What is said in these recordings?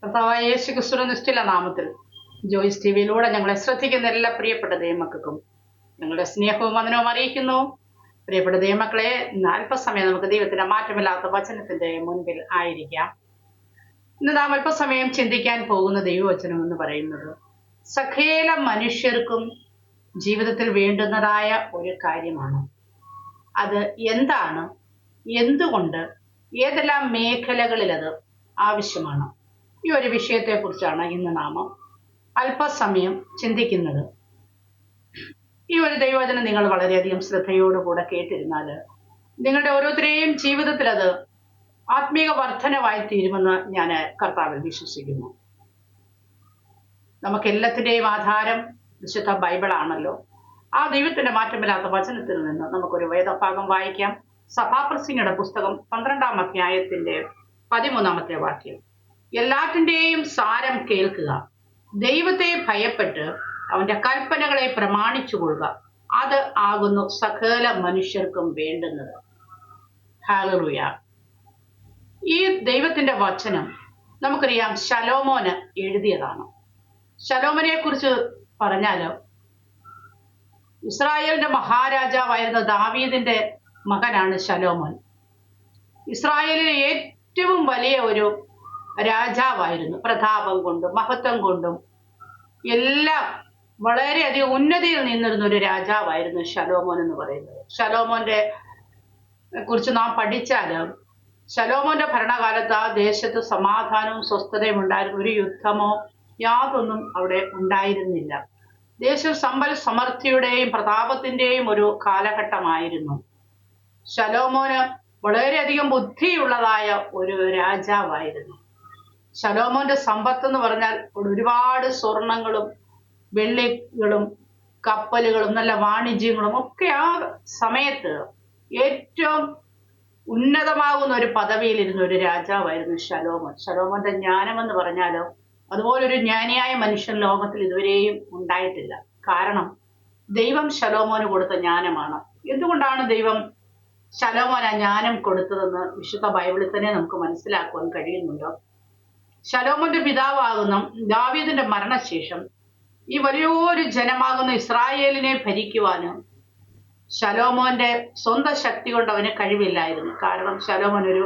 കർത്താവായ യേശു ക്രിസ്തുവിന്റെ നിശ്ചല നാമത്തിൽ ജോയിസ് ടിവിയിലൂടെ ഞങ്ങളെ ശ്രദ്ധിക്കുന്ന എല്ലാ പ്രിയപ്പെട്ട ദൈവമക്കൾക്കും ഞങ്ങളുടെ സ്നേഹവും വന്ദനവും അറിയിക്കുന്നു. പ്രിയപ്പെട്ട ദൈവമക്കളെ, അല്പസമയം നമുക്ക് ദൈവത്തിന്റെ മാറ്റമില്ലാത്ത വചനത്തിന്റെ മുൻപിൽ ആയിരിക്കാം. ഇന്ന് നാം അല്പസമയം ചിന്തിക്കാൻ പോകുന്ന ദൈവവചനം എന്ന് പറയുന്നത് സകല മനുഷ്യർക്കും ജീവിതത്തിൽ വേണ്ടുന്നതായ ഒരു കാര്യമാണ്. അത് എന്താണ്, എന്തുകൊണ്ട്, ഏതെല്ലാം മേഖലകളിൽ അത് ആവശ്യമാണ്, ഈ ഒരു വിഷയത്തെക്കുറിച്ചാണ് ഇന്ന് നാം അല്പസമയം ചിന്തിക്കുന്നത്. ഈ ഒരു ദൈവവചനം നിങ്ങൾ വളരെയധികം ശ്രദ്ധയോടുകൂടെ കേട്ടിരുന്നാൽ നിങ്ങളുടെ ഓരോരുത്തരെയും ജീവിതത്തിൽ അത് ആത്മീക വർധനവായി തീരുമെന്ന് ഞാൻ കർത്താവിൽ വിശ്വസിക്കുന്നു. നമുക്ക് എല്ലാത്തിൻ്റെയും ആധാരം വിശുദ്ധ ബൈബിളാണല്ലോ. ആ ദൈവത്തിന്റെ മാറ്റമില്ലാത്ത വചനത്തിൽ നിന്ന് നമുക്കൊരു വേദഭാഗം വായിക്കാം. സഭാപ്രസംഗിയുടെ പുസ്തകം 12-ാം അധ്യായത്തിന്റെ 13-ാമത്തെ വാക്യം. എല്ലാറ്റിൻ്റെയും സാരം കേൾക്കുക, ദൈവത്തെ ഭയപ്പെട്ട് അവന്റെ കൽപ്പനകളെ പ്രമാണിച്ചു കൊള്ളുക, അത് ആകുന്നു സകല മനുഷ്യർക്കും വേണ്ടുന്നത്. ഹല്ലേലൂയ. ഈ ദൈവത്തിന്റെ വചനം നമുക്കറിയാം ശലോമോന് എഴുതിയതാണ്. ശലോമോനെ കുറിച്ച് പറഞ്ഞാല് ഇസ്രായേലിന്റെ മഹാരാജാവായിരുന്ന ദാവീദിന്റെ മകനാണ് ശലോമോൻ. ഇസ്രായേലിലെ ഏറ്റവും വലിയ ഒരു രാജാവായിരുന്നു. പ്രതാപം കൊണ്ടും മഹത്വം കൊണ്ടും എല്ലാം വളരെയധികം ഉന്നതിയിൽ നിന്നിരുന്ന ഒരു രാജാവായിരുന്നു ശലോമോൻ എന്ന് പറയുന്നത്. ശലോമോന്റെ കുറിച്ച് നാം പഠിച്ചാല് ശലോമോന്റെ ഭരണകാലത്ത് ആ ദേശത്ത് സമാധാനവും സ്വസ്ഥതയും ഉണ്ടായിരുന്നു. ഒരു യുദ്ധമോ യാതൊന്നും അവിടെ ഉണ്ടായിരുന്നില്ല. ദേശം സമ്പൽ സമൃദ്ധിയുടെയും പ്രതാപത്തിന്റെയും ഒരു കാലഘട്ടമായിരുന്നു. ശലോമോന് വളരെയധികം ബുദ്ധിയുള്ളതായ ഒരു രാജാവായിരുന്നു. ശലോമോന്റെ സമ്പത്ത് എന്ന് പറഞ്ഞാൽ ഒരുപാട് സ്വർണങ്ങളും വെള്ളികളും കപ്പലുകളും നല്ല വാണിജ്യങ്ങളും ഒക്കെ ആ സമയത്ത് ഏറ്റവും ഉന്നതമാകുന്ന ഒരു പദവിയിലിരുന്ന ഒരു രാജാവായിരുന്നു ശലോമോൻ. ശലോമോന്റെ ജ്ഞാനം എന്ന് പറഞ്ഞാലോ അതുപോലൊരു ജ്ഞാനിയായ മനുഷ്യൻ ലോകത്തിൽ ഇതുവരെയും ഉണ്ടായിട്ടില്ല. കാരണം ദൈവം ശലോമോന് കൊടുത്ത ജ്ഞാനമാണ്. എന്തുകൊണ്ടാണ് ദൈവം ശലോമോന് ആ ജ്ഞാനം കൊടുത്തതെന്ന് വിശുദ്ധ ബൈബിളിൽ തന്നെ നമുക്ക് മനസ്സിലാക്കുവാൻ കഴിയുന്നുണ്ടോ? ശലോമോന്റെ പിതാവാകുന്ന ദാവീദിന്റെ മരണശേഷം ഈ വലിയൊരു ജനമാകുന്ന ഇസ്രായേലിനെ ഭരിക്കുവാനും ശലോമോന്റെ സ്വന്തം ശക്തി കൊണ്ട് അവന് കഴിവില്ലായിരുന്നു. കാരണം ശലോമോൻ ഒരു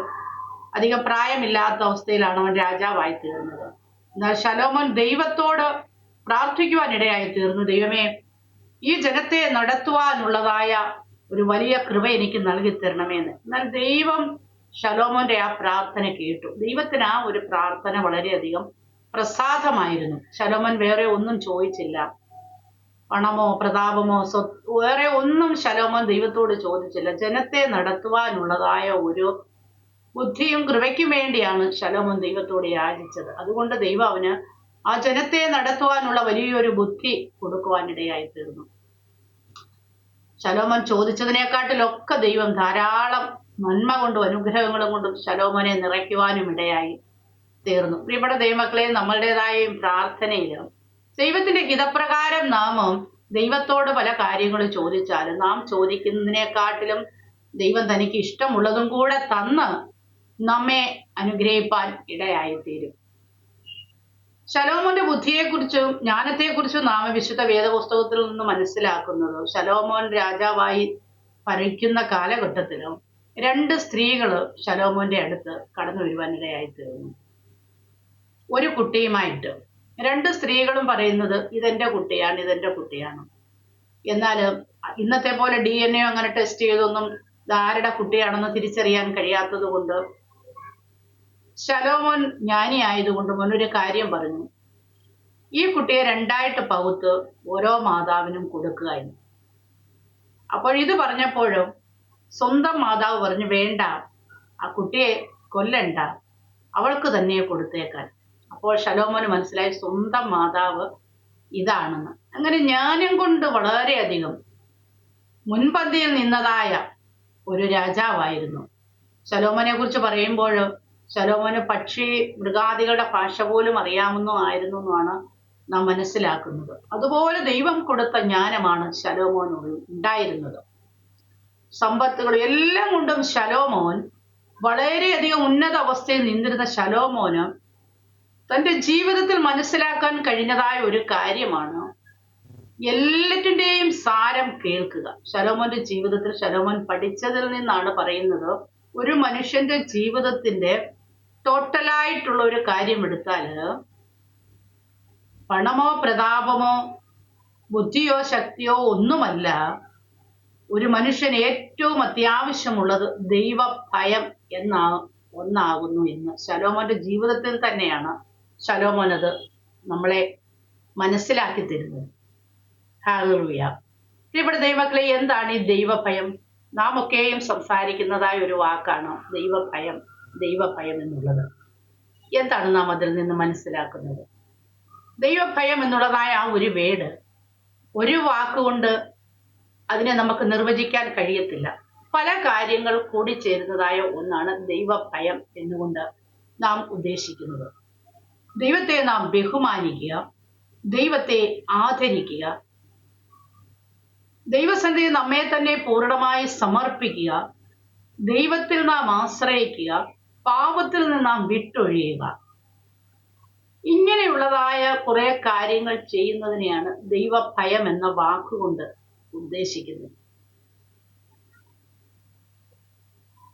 അധികം പ്രായമില്ലാത്ത അവസ്ഥയിലാണ് അവൻ രാജാവായി തീർന്നത്. എന്നാൽ ശലോമോൻ ദൈവത്തോട് പ്രാർത്ഥിക്കുവാൻ ഇടയായി തീർന്നു. ദൈവമേ, ഈ ജനത്തെ നടത്തുവാനുള്ളതായ ഒരു വലിയ കൃപ എനിക്ക് നൽകി തരണമേന്ന്. എന്നാൽ ദൈവം ശലോമോന്റെ ആ പ്രാർത്ഥന കേട്ടു. ദൈവത്തിന് ആ ഒരു പ്രാർത്ഥന വളരെയധികം പ്രസാദമായിരുന്നു. ശലോമോൻ വേറെ ഒന്നും ചോദിച്ചില്ല. പണമോ പ്രതാപമോ വേറെ ഒന്നും ശലോമോൻ ദൈവത്തോട് ചോദിച്ചില്ല. ജനത്തെ നടത്തുവാനുള്ളതായ ഒരു ബുദ്ധിയും കൃപയ്ക്കും വേണ്ടിയാണ് ശലോമോൻ ദൈവത്തോട് യാചിച്ചത്. അതുകൊണ്ട് ദൈവം അവന് ആ ജനത്തെ നടത്തുവാനുള്ള വലിയൊരു ബുദ്ധി കൊടുക്കുവാനിടയായി തീർന്നു. ശലോമോൻ ചോദിച്ചതിനെക്കാട്ടിലൊക്കെ ദൈവം ധാരാളം നന്മ കൊണ്ടും അനുഗ്രഹങ്ങളും കൊണ്ടും ശലോമോനെ നിറയ്ക്കുവാനും ഇടയായി തീർന്നു. പ്രിയപ്പെട്ട ദൈവമക്കളെ, നമ്മളുടേതായ പ്രാർത്ഥനയിലും ദൈവത്തിന്റെ ഹിതപ്രകാരം നാമം ദൈവത്തോട് പല കാര്യങ്ങളും ചോദിച്ചാലും നാം ചോദിക്കുന്നതിനെക്കാട്ടിലും ദൈവം തനിക്ക് ഇഷ്ടമുള്ളതും കൂടെ തന്ന് നമ്മെ അനുഗ്രഹിപ്പാൻ ഇടയായി തീരും. ശലോമോന്റെ ബുദ്ധിയെക്കുറിച്ചും ജ്ഞാനത്തെക്കുറിച്ചും നാം വിശുദ്ധ വേദപുസ്തകത്തിൽ നിന്ന് മനസ്സിലാക്കുന്നത് ശലോമോൻ രാജാവായി ഭരിക്കുന്ന കാലഘട്ടത്തിലും 2 സ്ത്രീകള് ശലോമോന്റെ അടുത്ത് കടന്നു വരുവാനിടയായി തീർന്നു. ഒരു കുട്ടിയുമായിട്ട് 2 സ്ത്രീകളും പറയുന്നത് ഇതെന്റെ കുട്ടിയാണ്, ഇതെന്റെ കുട്ടിയാണ്. എന്നാൽ ഇന്നത്തെ പോലെ DNA അങ്ങനെ ടെസ്റ്റ് ചെയ്തൊന്നും ആരുടെ കുട്ടിയാണെന്ന് തിരിച്ചറിയാൻ കഴിയാത്തത് കൊണ്ട് ശലോമോൻ ജ്ഞാനി ആയതുകൊണ്ട് മുന്നൊരു കാര്യം പറഞ്ഞു. ഈ കുട്ടിയെ 2ആയിട്ട് പകുത്ത് ഓരോ മാതാവിനും കൊടുക്കുക എന്ന്. അപ്പോൾ ഇത് പറഞ്ഞപ്പോഴും സ്വന്തം മാതാവ് പറഞ്ഞു, വേണ്ട, ആ കുട്ടിയെ കൊല്ലണ്ട, അവൾക്ക് തന്നെ കൊടുത്തേക്കാൻ. അപ്പോൾ ശലോമോന് മനസ്സിലായി സ്വന്തം മാതാവ് ഇതാണെന്ന്. അങ്ങനെ ജ്ഞാനം കൊണ്ട് വളരെയധികം മുൻപന്തിയിൽ നിന്നതായ ഒരു രാജാവായിരുന്നു. ശലോമോനെ കുറിച്ച് പറയുമ്പോൾ ശലോമോന് പക്ഷി മൃഗാദികളുടെ ഭാഷ പോലും അറിയാവുന്നതായിരുന്നു എന്നാണ് നാം മനസ്സിലാക്കുന്നത്. അതുപോലെ ദൈവം കൊടുത്ത ജ്ഞാനമാണ് ശലോമോൻ ഉണ്ടായിരുന്നത്. സമ്പത്തുകളും എല്ലാം കൊണ്ടും ശലോമോൻ വളരെയധികം ഉന്നത അവസ്ഥയിൽ നിന്നിരുന്ന ശലോമോന് തന്റെ ജീവിതത്തിൽ മനസ്സിലാക്കാൻ കഴിഞ്ഞതായ ഒരു കാര്യമാണ് എല്ലാറ്റിന്റെയും സാരം കേൾക്കുക. ശലോമോന്റെ ജീവിതത്തിൽ ശലോമോൻ പഠിച്ചതിൽ നിന്നാണ് പറയുന്നത്. ഒരു മനുഷ്യന്റെ ജീവിതത്തിന്റെ ടോട്ടലായിട്ടുള്ള ഒരു കാര്യം എടുത്താല് പണമോ പ്രതാപമോ ബുദ്ധിയോ ശക്തിയോ ഒന്നുമല്ല. ഒരു മനുഷ്യന് ഏറ്റവും അത്യാവശ്യമുള്ളത് ദൈവഭയം ഒന്നാകുന്നു എന്ന് ശലോമോന്റെ ജീവിതത്തിൽ തന്നെയാണ് ശലോമോൻ അത് നമ്മളെ മനസ്സിലാക്കി തരുന്നത്. ഹല്ലേലൂയ. ഇവിടെ ദൈവമക്കളെ, എന്താണ് ഈ ദൈവഭയം? നാം ഒക്കെയും സംസാരിക്കുന്നതായ ഒരു വാക്കാണ് ദൈവഭയം. ദൈവഭയം എന്നുള്ളത് എന്താണ് നാം അതിൽ നിന്ന് മനസ്സിലാക്കുന്നത്? ദൈവഭയം എന്നുള്ളതായ ആ ഒരു വേർഡ്, ഒരു വാക്കുകൊണ്ട് അതിനെ നമുക്ക് നിർവചിക്കാൻ കഴിയത്തില്ല. പല കാര്യങ്ങൾ കൂടിച്ചേരുന്നതായ ഒന്നാണ് ദൈവഭയം എന്നുകൊണ്ട് നാം ഉദ്ദേശിക്കുന്നത്. ദൈവത്തെ നാം ബഹുമാനിക്കുക, ദൈവത്തെ ആദരിക്കുക, ദൈവസന്നിധിയിൽ നമ്മെ തന്നെ പൂർണ്ണമായി സമർപ്പിക്കുക, ദൈവത്തിൽ നാം ആശ്രയിക്കുക, പാപത്തിൽ നിന്ന് നാം വിട്ടൊഴിയുക. ഇങ്ങനെയുള്ളതായ കുറെ കാര്യങ്ങൾ ചെയ്യുന്നതിനെയാണ് ദൈവഭയം എന്ന വാക്കുകൊണ്ട് ഉദ്ദേശിക്കുന്നത്.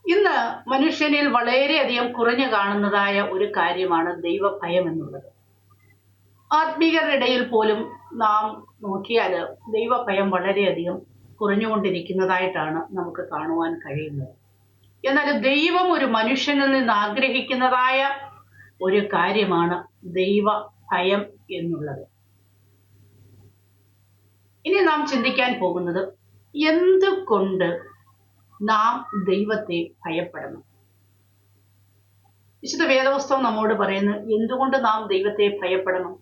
ഇന്ന് മനുഷ്യനിൽ വളരെയധികം കുറഞ്ഞു കാണുന്നതായ ഒരു കാര്യമാണ് ദൈവഭയം എന്നുള്ളത്. ആത്മീയരുടെ ഇടയിൽ പോലും നാം നോക്കിയാൽ ദൈവഭയം വളരെയധികം കുറഞ്ഞുകൊണ്ടിരിക്കുന്നതായിട്ടാണ് നമുക്ക് കാണുവാൻ കഴിയുന്നത്. എന്നാൽ ദൈവം ഒരു മനുഷ്യനിൽ നിന്ന് ആഗ്രഹിക്കുന്നതായ ഒരു കാര്യമാണ് ദൈവഭയം എന്നുള്ളത്. ഇനി നാം ചിന്തിക്കാൻ പോകുന്നത്, എന്തുകൊണ്ട് നാം ദൈവത്തെ ഭയപ്പെടണം? വിശുദ്ധ വേദപുസ്തകം നമ്മോട് പറയുന്നു എന്തുകൊണ്ട് നാം ദൈവത്തെ ഭയപ്പെടണം.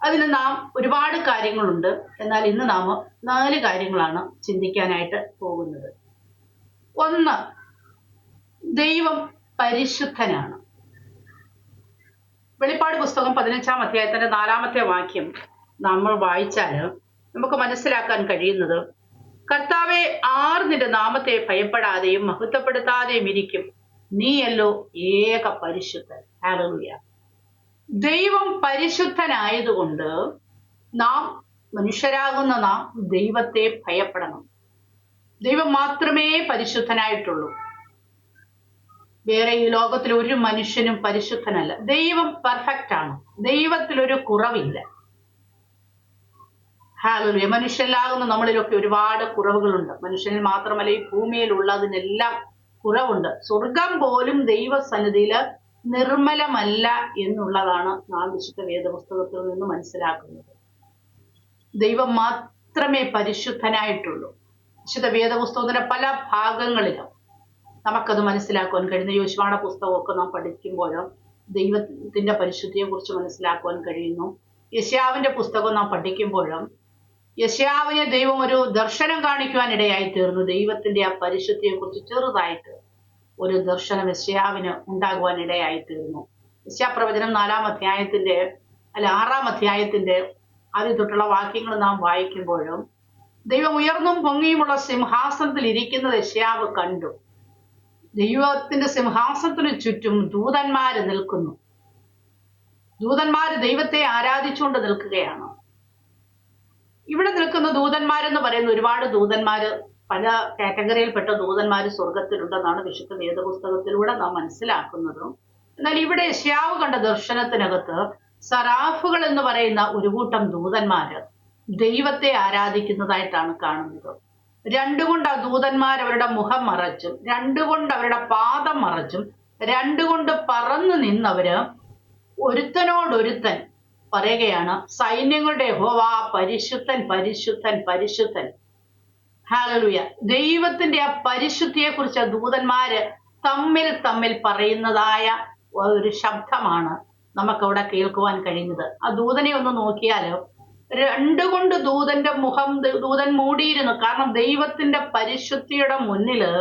അതിന് നാം ഒരുപാട് കാര്യങ്ങളുണ്ട്. എന്നാൽ ഇന്ന് നാം 4 കാര്യങ്ങളാണ് ചിന്തിക്കാനായിട്ട് പോകുന്നത്. ഒന്ന്, ദൈവം പരിശുദ്ധനാണ്. വെളിപ്പാട് പുസ്തകം 15-ാം അധ്യായത്തിന്റെ 4-ാമത്തെ വാക്യം നമ്മൾ വായിച്ചാൽ നമുക്ക് മനസ്സിലാക്കാൻ കഴിയുന്നത്, കർത്താവെ, ആർ നിന്റെ നാമത്തെ ഭയപ്പെടാതെയും മഹത്വപ്പെടുത്താതെയും ഇരിക്കും, നീയല്ലോ ഏക പരിശുദ്ധൻ. ഹല്ലേലൂയ. ദൈവം പരിശുദ്ധനായതുകൊണ്ട് നാം, മനുഷ്യരാകുന്ന നാം, ദൈവത്തെ ഭയപ്പെടണം. ദൈവം മാത്രമേ പരിശുദ്ധനായിട്ടുള്ളൂ. വേറെ ഈ ലോകത്തിൽ ഒരു മനുഷ്യനും പരിശുദ്ധനല്ല. ദൈവം പെർഫെക്റ്റ് ആണ്. ദൈവത്തിൽ ഒരു കുറവില്ല. ഹല്ലേലൂയ. മനുഷ്യരിലാകുന്ന നമ്മളിലൊക്കെ ഒരുപാട് കുറവുകളുണ്ട്. മനുഷ്യനിൽ മാത്രമല്ല, ഈ ഭൂമിയിൽ ഉള്ളതിനെല്ലാം കുറവുണ്ട്. സ്വർഗം പോലും ദൈവസന്നിധിയിൽ നിർമ്മലമല്ല എന്നുള്ളതാണ് നാം വിശുദ്ധ വേദപുസ്തകത്തിൽ നിന്ന് മനസ്സിലാക്കുന്നത്. ദൈവം മാത്രമേ പരിശുദ്ധനായിട്ടുള്ളൂ. വിശുദ്ധ വേദപുസ്തകത്തിന്റെ പല ഭാഗങ്ങളിലും നമുക്കത് മനസ്സിലാക്കുവാൻ കഴിയുന്ന യോശുവയുടെ പുസ്തകമൊക്കെ നാം പഠിക്കുമ്പോഴും ദൈവത്തിന്റെ പരിശുദ്ധിയെ കുറിച്ച് മനസ്സിലാക്കുവാൻ കഴിയുന്നു. യെശയ്യാവിന്റെ പുസ്തകം നാം പഠിക്കുമ്പോഴും യെശയ്യാവിനെ ദൈവം ഒരു ദർശനം കാണിക്കുവാൻ ഇടയായി തീർന്നു. ദൈവത്തിന്റെ ആ പരിശുദ്ധിയെ കുറിച്ച് ചെറുതായിട്ട് ഒരു ദർശനം യെശയ്യാവിന് ഉണ്ടാകുവാൻ ഇടയായി തീർന്നു. യെശയ്യാപ്രവചനം 4-ാം അധ്യായത്തിന്റെ 6-ാം അധ്യായത്തിന്റെ ആദ്യം തൊട്ടുള്ള വാക്യങ്ങൾ നാം വായിക്കുമ്പോഴും ദൈവം ഉയർന്നും പൊങ്ങിയുമുള്ള സിംഹാസനത്തിൽ ഇരിക്കുന്നത് യെശയ്യാവ് കണ്ടു. ദൈവത്തിന്റെ സിംഹാസനത്തിന് ചുറ്റും ദൂതന്മാര് നിൽക്കുന്നു. ദൂതന്മാര് ദൈവത്തെ ആരാധിച്ചുകൊണ്ട് നിൽക്കുകയാണ്. ഇവിടെ നിൽക്കുന്ന ദൂതന്മാരെന്ന് പറയുന്ന ഒരുപാട് ദൂതന്മാര്, പല കാറ്റഗറിയിൽപ്പെട്ട ദൂതന്മാര് സ്വർഗത്തിലുണ്ടെന്നാണ് വിശുദ്ധ വേദപുസ്തകത്തിലൂടെ നാം മനസ്സിലാക്കുന്നത്. എന്നാൽ ഇവിടെ യെശയ്യാവ് കണ്ട ദർശനത്തിനകത്ത് സറാഫുകൾ എന്ന് പറയുന്ന ഒരു കൂട്ടം ദൂതന്മാര് ദൈവത്തെ ആരാധിക്കുന്നതായിട്ടാണ് കാണുന്നത്. 2 കൊണ്ട് ആ ദൂതന്മാർ അവരുടെ മുഖം മറച്ചും 2 കൊണ്ട് അവരുടെ പാദം മറച്ചും 2 കൊണ്ട് പറന്നു നിന്നവര് ഒരുത്തനോടൊരുത്തൻ പറയുകയാണ്, സൈന്യങ്ങളുടെ യഹോവ പരിശുദ്ധൻ, പരിശുദ്ധൻ, പരിശുദ്ധൻ. ഹല്ലേലൂയ. ദൈവത്തിന്റെ ആ പരിശുദ്ധിയെ കുറിച്ച് ദൂതന്മാര് തമ്മിൽ പറയുന്നതായ ഒരു ശബ്ദമാണ് നമുക്കവിടെ കേൾക്കുവാൻ കഴിയുന്നത്. ആ ദൂതനെ ഒന്ന് നോക്കിയാലോ, 2 കൊണ്ട് ദൂതന്റെ മുഖം ദൂതൻ മൂടിയിരുന്നു. കാരണം ദൈവത്തിന്റെ പരിശുദ്ധിയുടെ മുന്നില്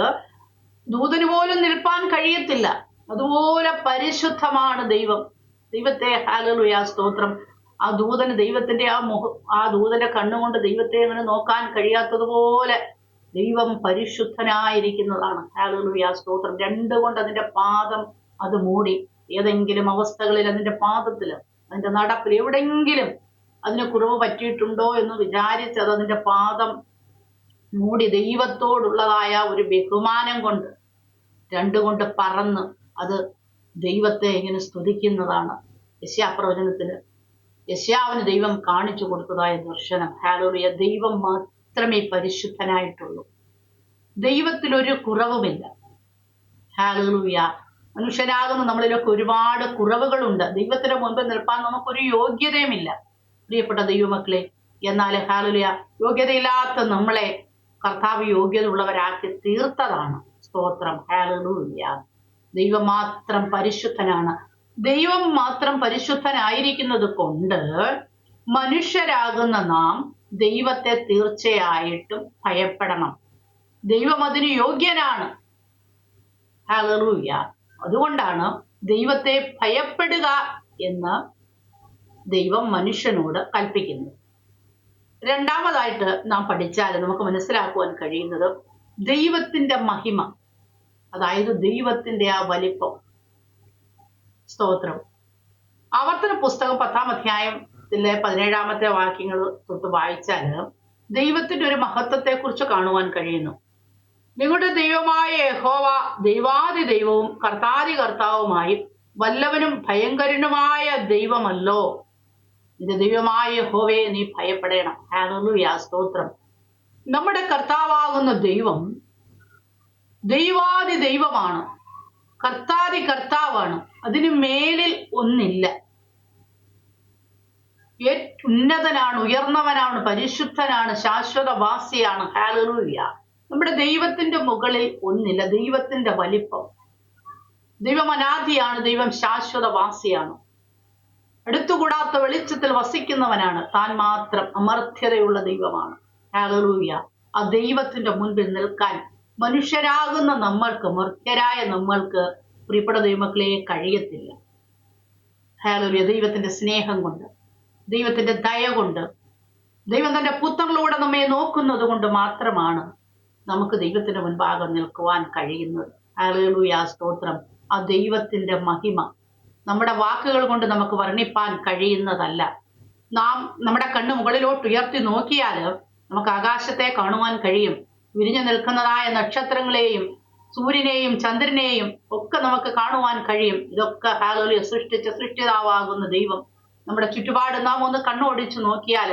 ദൂതന് പോലും നിൽപ്പാൻ കഴിയത്തില്ല. അതുപോലെ പരിശുദ്ധമാണ് ദൈവം. ദൈവത്തെ, ഹല്ലേലൂയ, സ്തോത്രം. ആ ദൂതന് ദൈവത്തിന്റെ ആ ദൂതന്റെ കണ്ണുകൊണ്ട് ദൈവത്തെ അങ്ങനെ നോക്കാൻ കഴിയാത്തതുപോലെ ദൈവം പരിശുദ്ധനായിരിക്കുന്നതാണ്. ഹല്ലേലൂയ, സ്തോത്രം. 2 കൊണ്ട് അതിന്റെ പാദം അത് മൂടി. ഏതെങ്കിലും അവസ്ഥകളിൽ അതിന്റെ പാദത്തിൽ, അതിന്റെ നടപ്പിൽ എവിടെയെങ്കിലും അതിന് കുറവ് പറ്റിയിട്ടുണ്ടോ എന്ന് വിചാരിച്ചത് അതിന്റെ പാദം മൂടി ദൈവത്തോടുള്ളതായ ഒരു ബഹുമാനം കൊണ്ട് രണ്ടുകൊണ്ട് പറന്ന് അത് ദൈവത്തെ ഇങ്ങനെ സ്തുതിക്കുന്നതാണ്. യെശയ്യാപ്രവചനത്തിന് യെശയ്യാവിന് ദൈവം കാണിച്ചു കൊടുത്തതായ ദർശനം. ഹല്ലേലൂയ. ദൈവം മാത്രമേ പരിശുദ്ധനായിട്ടുള്ളൂ. ദൈവത്തിൽ ഒരു കുറവുമില്ല. ഹല്ലേലൂയ. മനുഷ്യരാകുന്ന നമ്മളിലൊക്കെ ഒരുപാട് കുറവുകളുണ്ട്. ദൈവത്തിന് മുൻപിൽ നിൽപ്പാൻ നമുക്കൊരു യോഗ്യതയുമില്ല പ്രിയപ്പെട്ട ദൈവമക്കളെ. എന്നാൽ ഹല്ലേലൂയ, യോഗ്യതയില്ലാത്ത നമ്മളെ കർത്താവ് യോഗ്യത ഉള്ളവരാക്കി തീർത്തതാണ്. സ്തോത്രം. ഹല്ലേലൂയ. ദൈവം മാത്രം പരിശുദ്ധനാണ്. ദൈവം മാത്രം പരിശുദ്ധനായിരിക്കുന്നത് കൊണ്ട് മനുഷ്യരാകുന്ന നാം ദൈവത്തെ തീർച്ചയായിട്ടും ഭയപ്പെടണം. ദൈവം അതിന് യോഗ്യനാണ്. ഹല്ലേലൂയ. അതുകൊണ്ടാണ് ദൈവത്തെ ഭയപ്പെടുക എന്ന് ദൈവം മനുഷ്യനോട് കൽപ്പിക്കുന്നത്. രണ്ടാമതായിട്ട് നാം പഠിച്ചാൽ നമുക്ക് മനസ്സിലാക്കുവാൻ കഴിയുന്നത് ദൈവത്തിന്റെ മഹിമ, അതായത് ദൈവത്തിന്റെ ആ വലിപ്പം. സ്തോത്രം. ആവർത്തന പുസ്തകം 10-ാം അധ്യായത്തിലെ 17-ാമത്തെ വാക്യങ്ങൾ തൊട്ട് വായിച്ചാൽ ദൈവത്തിന്റെ ഒരു മഹത്വത്തെ കുറിച്ച് കാണുവാൻ കഴിയുന്നു. നിങ്ങളുടെ ദൈവമായ യഹോവ ദൈവാദി ദൈവവും കർത്താദി കർത്താവുമായി വല്ലവനും ഭയങ്കരനുമായ ദൈവമല്ലോ. നിന്റെ ദൈവമായ യഹോവയെ നീ ഭയപ്പെടണം. ഹല്ലേലൂയ. സ്തോത്രം. നമ്മുടെ കർത്താവാകുന്ന ദൈവം ദൈവാദി ദൈവമാണ്, കർത്താദി കർത്താവാണ്. അതിന് മേലിൽ ഒന്നില്ല. ഉന്നതനാണ്, ഉയർന്നവനാണ്, പരിശുദ്ധനാണ്, ശാശ്വതവാസിയാണ്. ഹല്ലേലൂയ. നമ്മുടെ ദൈവത്തിന്റെ മുകളിൽ ഒന്നില്ല. ദൈവത്തിന്റെ വലിപ്പം. ദൈവം അനാദിയാണ്. ദൈവം ശാശ്വതവാസിയാണ്. എടുത്തുകൂടാത്ത വെളിച്ചത്തിൽ വസിക്കുന്നവനാണ്. താൻ മാത്രം അമർത്യതയുള്ള ദൈവമാണ്. ഹല്ലേലൂയ. ആ ദൈവത്തിന്റെ മുൻപിൽ നിൽക്കാൻ മനുഷ്യരാകുന്ന നമ്മൾക്ക്, മർത്യരായ നമ്മൾക്ക് പ്രിയപ്പെട്ട ദൈവമക്കളെ കഴിയത്തില്ല. ഹല്ലേലൂയ. ദൈവത്തിന്റെ സ്നേഹം കൊണ്ട്, ദൈവത്തിന്റെ ദയ കൊണ്ട്, ദൈവം തന്റെ പുത്രനിലൂടെ നമ്മെ നോക്കുന്നത് കൊണ്ട് മാത്രമാണ് നമുക്ക് ദൈവത്തിന്റെ മുൻപാകെ നിൽക്കുവാൻ കഴിയുന്നത്. ഹല്ലേലൂയ. സ്തോത്രം. ആ ദൈവത്തിന്റെ മഹിമ നമ്മുടെ വാക്കുകൾ കൊണ്ട് നമുക്ക് വർണ്ണിപ്പാൻ കഴിയുന്നതല്ല. നാം നമ്മുടെ കണ്ണ് മുകളിലോട്ട് ഉയർത്തി നോക്കിയാൽ നമുക്ക് ആകാശത്തെ കാണുവാൻ കഴിയും. വിരിഞ്ഞു നിൽക്കുന്നതായ നക്ഷത്രങ്ങളെയും സൂര്യനെയും ചന്ദ്രനെയും ഒക്കെ നമുക്ക് കാണുവാൻ കഴിയും. ഇതൊക്കെ ഹല്ലേലൂയ സൃഷ്ടിച്ച സൃഷ്ടിതാവാകുന്ന ദൈവം. നമ്മുടെ ചുറ്റുപാട് നാം ഒന്ന് കണ്ണോടിച്ചു നോക്കിയാൽ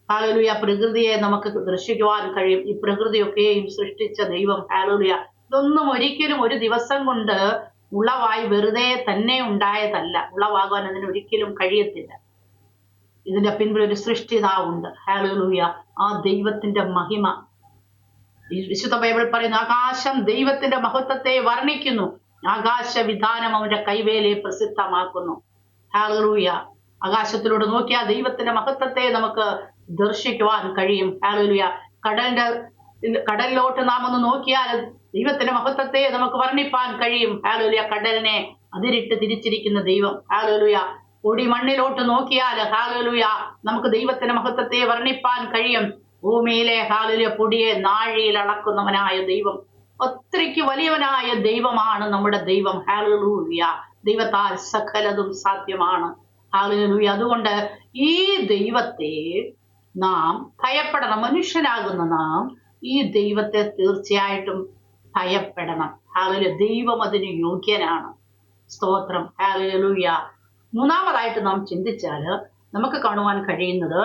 ഹല്ലേലൂയ പ്രകൃതിയെ നമുക്ക് ദർശിക്കുവാൻ കഴിയും. ഈ പ്രകൃതിയൊക്കെയും സൃഷ്ടിച്ച ദൈവം. ഹല്ലേലൂയ. ഇതൊന്നും ഒരിക്കലും ഒരു ദിവസം കൊണ്ട് ഉളവായി വെറുതെ തന്നെ ഉണ്ടായതല്ല. ഉളവാകാൻ അതിന് ഒരിക്കലും കഴിയത്തില്ല. ഇതിന്റെ പിൻപിൽ ഒരു സൃഷ്ടിതാവുണ്ട്. ഹല്ലേലൂയ. ആ ദൈവത്തിന്റെ മഹിമ വിശുദ്ധ ബൈബിൾ പറയുന്നു, ആകാശം ദൈവത്തിന്റെ മഹത്വത്തെ വർണ്ണിക്കുന്നു, ആകാശ വിധാനം അവന്റെ കൈവേലയെ പ്രസിദ്ധമാക്കുന്നു. ഹല്ലേലൂയ. ആകാശത്തിലൂടെ നോക്കിയാൽ ദൈവത്തിന്റെ മഹത്വത്തെ നമുക്ക് ദർശിക്കുവാൻ കഴിയും. ഹല്ലേലൂയ. കടലിലോട്ട് നാം ഒന്ന് നോക്കിയാൽ ദൈവത്തിന്റെ മഹത്വത്തെ നമുക്ക് വർണ്ണിപ്പാൻ കഴിയും. ഹല്ലേലൂയ. കടലിനെ അതിരിട്ട് തിരിച്ചിരിക്കുന്ന ദൈവം. ഹല്ലേലൂയ. പൊടി മണ്ണിലോട്ട് നോക്കിയാൽ ഹല്ലേലൂയ നമുക്ക് ദൈവത്തിന്റെ മഹത്വത്തെ വർണ്ണിപ്പാൻ കഴിയും. ഭൂമിയിലെ ഹല്ലേലൂയ പൊടിയെ നാഴിയിൽ അളക്കുന്നവനായ ദൈവം, ഒത്തിരിക്ക് വലിയവനായ ദൈവമാണ് നമ്മുടെ ദൈവം. ഹല്ലേലൂയ. ദൈവത്താൽ സകലതും സാധ്യമാണ്. ഹല്ലേലൂയ. അതുകൊണ്ട് ഈ ദൈവത്തെ നാം ഭയപ്പെടണം. മനുഷ്യനാകുന്ന നാം ഈ ദൈവത്തെ തീർച്ചയായിട്ടും ഭയപ്പെടണം. ഹല്ലേലൂയ. ദൈവം അതിന് യോഗ്യനാണ്. സ്തോത്രം. ഹല്ലേലൂയ. മൂന്നാമതായിട്ട് നാം ചിന്തിച്ചാൽ നമുക്ക് കാണുവാൻ കഴിയുന്നത്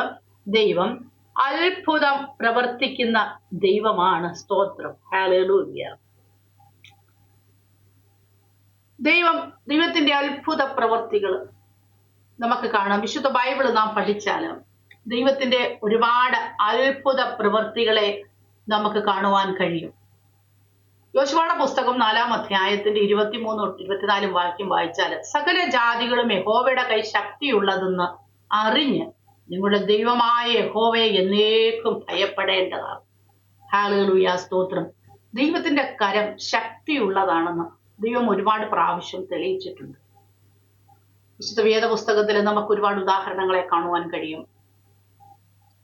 ദൈവം അത്ഭുതം പ്രവർത്തിക്കുന്ന ദൈവമാണ്. സ്തോത്രം. ഹല്ലേലൂയ. ദൈവത്തിന്റെ അത്ഭുത പ്രവർത്തികൾ നമുക്ക് കാണാം. വിശുദ്ധ ബൈബിൾ നാം പഠിച്ചാൽ ദൈവത്തിന്റെ ഒരുപാട് അത്ഭുത പ്രവർത്തികളെ നമുക്ക് കാണുവാൻ കഴിയും. യോശുവയുടെ പുസ്തകം 4-ാം അധ്യായത്തിന്റെ 23-24 വാക്യം വായിച്ചാൽ, സകല ജാതികളും യഹോവയുടെ കൈ ശക്തിയുള്ളതെന്ന് അറിഞ്ഞ് നിങ്ങളുടെ ദൈവമായ യഹോവയെ എന്നേക്കും ഭയപ്പെടേണ്ടതാണ്. ഹല്ലേലൂയ. സ്തോത്രം. ദൈവത്തിന്റെ കരം ശക്തിയുള്ളതാണെന്ന് ദൈവം ഒരുപാട് പ്രാവശ്യം തെളിയിച്ചിട്ടുണ്ട്. വിശുദ്ധ വേദ പുസ്തകത്തിൽ നമുക്ക് ഒരുപാട് ഉദാഹരണങ്ങളെ കാണുവാൻ കഴിയും.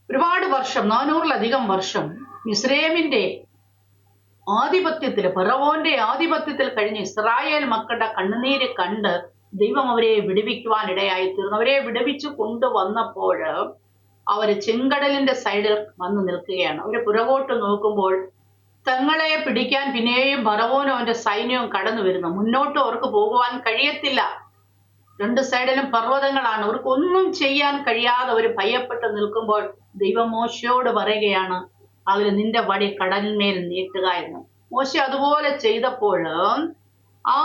ഒരുപാട് വർഷം, 400-ലധികം വർഷം മിസ്രയീമിന്റെ ആധിപത്യത്തിൽ, ഫറവോന്റെ ആധിപത്യത്തിൽ കഴിഞ്ഞ് ഇസ്രായേൽ മക്കളുടെ കണ്ണുനീര് കണ്ട് ദൈവം അവരെ വിടുവിക്കുവാൻ ഇടയായി തീർന്നു. അവരെ വിടുവിച്ചു കൊണ്ടുവന്നപ്പോൾ അവര് ചെങ്കടലിന്റെ സൈഡിൽ വന്ന് നിൽക്കുകയാണ്. അവര് പുറകോട്ട് നോക്കുമ്പോൾ തങ്ങളെ പിടിക്കാൻ പിന്നെയും ഫറവോനും അവന്റെ സൈന്യവും കടന്നു വരുന്നു. മുന്നോട്ട് അവർക്ക് പോകുവാൻ കഴിയത്തില്ല. രണ്ട് സൈഡിലും പർവ്വതങ്ങളാണ്. അവർക്ക് ഒന്നും ചെയ്യാൻ കഴിയാതെ അവർ ഭയപ്പെട്ട് നിൽക്കുമ്പോൾ ദൈവം മോശയോട് പറയുകയാണ്, അതിൽ നിന്റെ വടി കടലിന്മേൽ നീട്ടുക എന്ന്. മോശ അതുപോലെ ചെയ്തപ്പോൾ ആ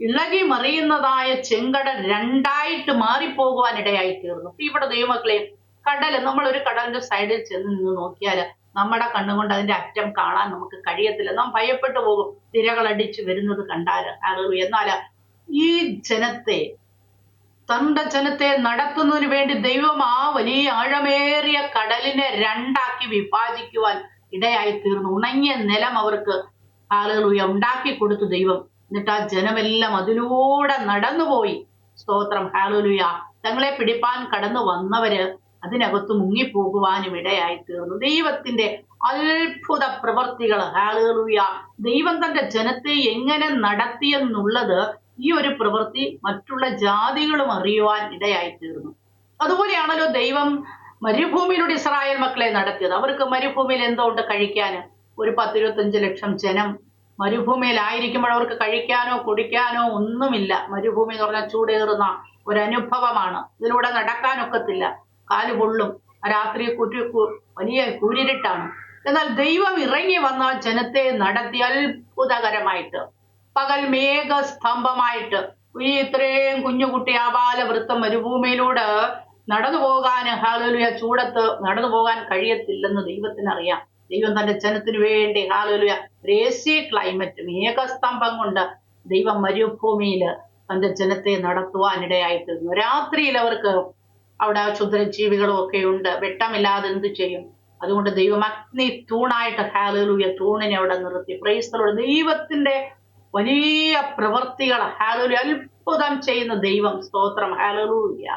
ഇളകി മറിയുന്നതായ ചെങ്കടൽ രണ്ടായിട്ട് മാറിപ്പോകുവാൻ ഇടയായി തീർന്നു. ഇവിടെ ദൈവമക്കളെ, കടൽ, നമ്മൾ ഒരു കടലിന്റെ സൈഡിൽ ചെന്ന് നിന്ന് നോക്കിയാൽ നമ്മുടെ കണ്ണുകൊണ്ട് അതിന്റെ അറ്റം കാണാൻ നമുക്ക് കഴിയത്തില്ല. നാം ഭയപ്പെട്ടു പോകും തിരകൾ അടിച്ചു വരുന്നത് കണ്ടാൽ. എന്നാൽ ഈ ജനത്തെ, തന്റെ ജനത്തെ നടത്തുന്നതിന് വേണ്ടി ദൈവം ആ വലിയ ആഴമേറിയ കടലിനെ രണ്ടാക്കി വിഭാജിക്കുവാൻ ഇടയായി തീർന്നു. ഉണങ്ങിയ നിലം അവർക്ക് ഹല്ലേലൂയ ഉണ്ടാക്കി കൊടുത്തു ദൈവം. എന്നിട്ട് ആ ജനമെല്ലാം അതിലൂടെ നടന്നുപോയി. സ്തോത്രം, ഹല്ലേലൂയ. തങ്ങളെ പിടിപ്പാൻ കടന്നു വന്നവര് അതിനകത്ത് മുങ്ങിപ്പോകുവാനും ഇടയായി തീർന്നു. ദൈവത്തിന്റെ അത്ഭുത പ്രവർത്തികൾ, ഹല്ലേലൂയ. ദൈവം തന്റെ ജനത്തെ എങ്ങനെ നടത്തിയെന്നുള്ളത് ഈ ഒരു പ്രവൃത്തി മറ്റുള്ള ജാതികളും അറിയുവാൻ ഇടയായി തീർന്നു. അതുപോലെയാണല്ലോ ദൈവം മരുഭൂമിയിലൂടെ ഇസ്രായേൽ മക്കളെ നടത്തിയത്. അവർക്ക് മരുഭൂമിയിൽ എന്തോ ഉണ്ട് കഴിക്കാൻ. ഒരു 10-25 ലക്ഷം ജനം മരുഭൂമിയിലായിരിക്കുമ്പോൾ അവർക്ക് കഴിക്കാനോ കുടിക്കാനോ ഒന്നുമില്ല. മരുഭൂമി എന്ന് പറഞ്ഞാൽ ചൂടേറുന്ന ഒരനുഭവമാണ്. ഇതിലൂടെ നടക്കാനൊക്കത്തില്ല, കാല് പൊള്ളും. രാത്രി വലിയ കൂരിരുട്ടാണ്. എന്നാൽ ദൈവം ഇറങ്ങി വന്ന ജനത്തെ നടത്തി അത്ഭുതകരമായിട്ട്. പകൽ മേഘസ്തംഭമായിട്ട് ഈ ഇത്രയും കുഞ്ഞുകുട്ടി ആബാല വൃത്തം മരുഭൂമിയിലൂടെ നടന്നു പോകാൻ, ഹല്ലേലൂയ, ചൂടത്ത് നടന്നു പോകാൻ കഴിയത്തില്ലെന്ന് ദൈവത്തിനറിയാം. ദൈവം തന്റെ ജനത്തിന് വേണ്ടി, ഹല്ലേലൂയ, AC ക്ലൈമറ്റ്, മേഘസ്തംഭം കൊണ്ട് ദൈവം മരുഭൂമിയിൽ തന്റെ ജനത്തെ നടത്തുവാനിടയായി തീർന്നു. രാത്രിയിൽ അവർക്ക് അവിടെ ക്ഷുദ്രജീവികളും ഒക്കെ ഉണ്ട്. വെട്ടമില്ലാതെ എന്ത് ചെയ്യും? അതുകൊണ്ട് ദൈവം അഗ്നി തൂണായിട്ട്, ഹല്ലേലൂയ, തൂണിനെ അവിടെ നിർത്തി. Price the Lord. ദൈവത്തിന്റെ വലിയ പ്രവൃത്തികൾ, ഹല്ലേലൂയ, അത്ഭുതം ചെയ്യുന്ന ദൈവം. സ്തോത്രം, ഹല്ലേലൂയ.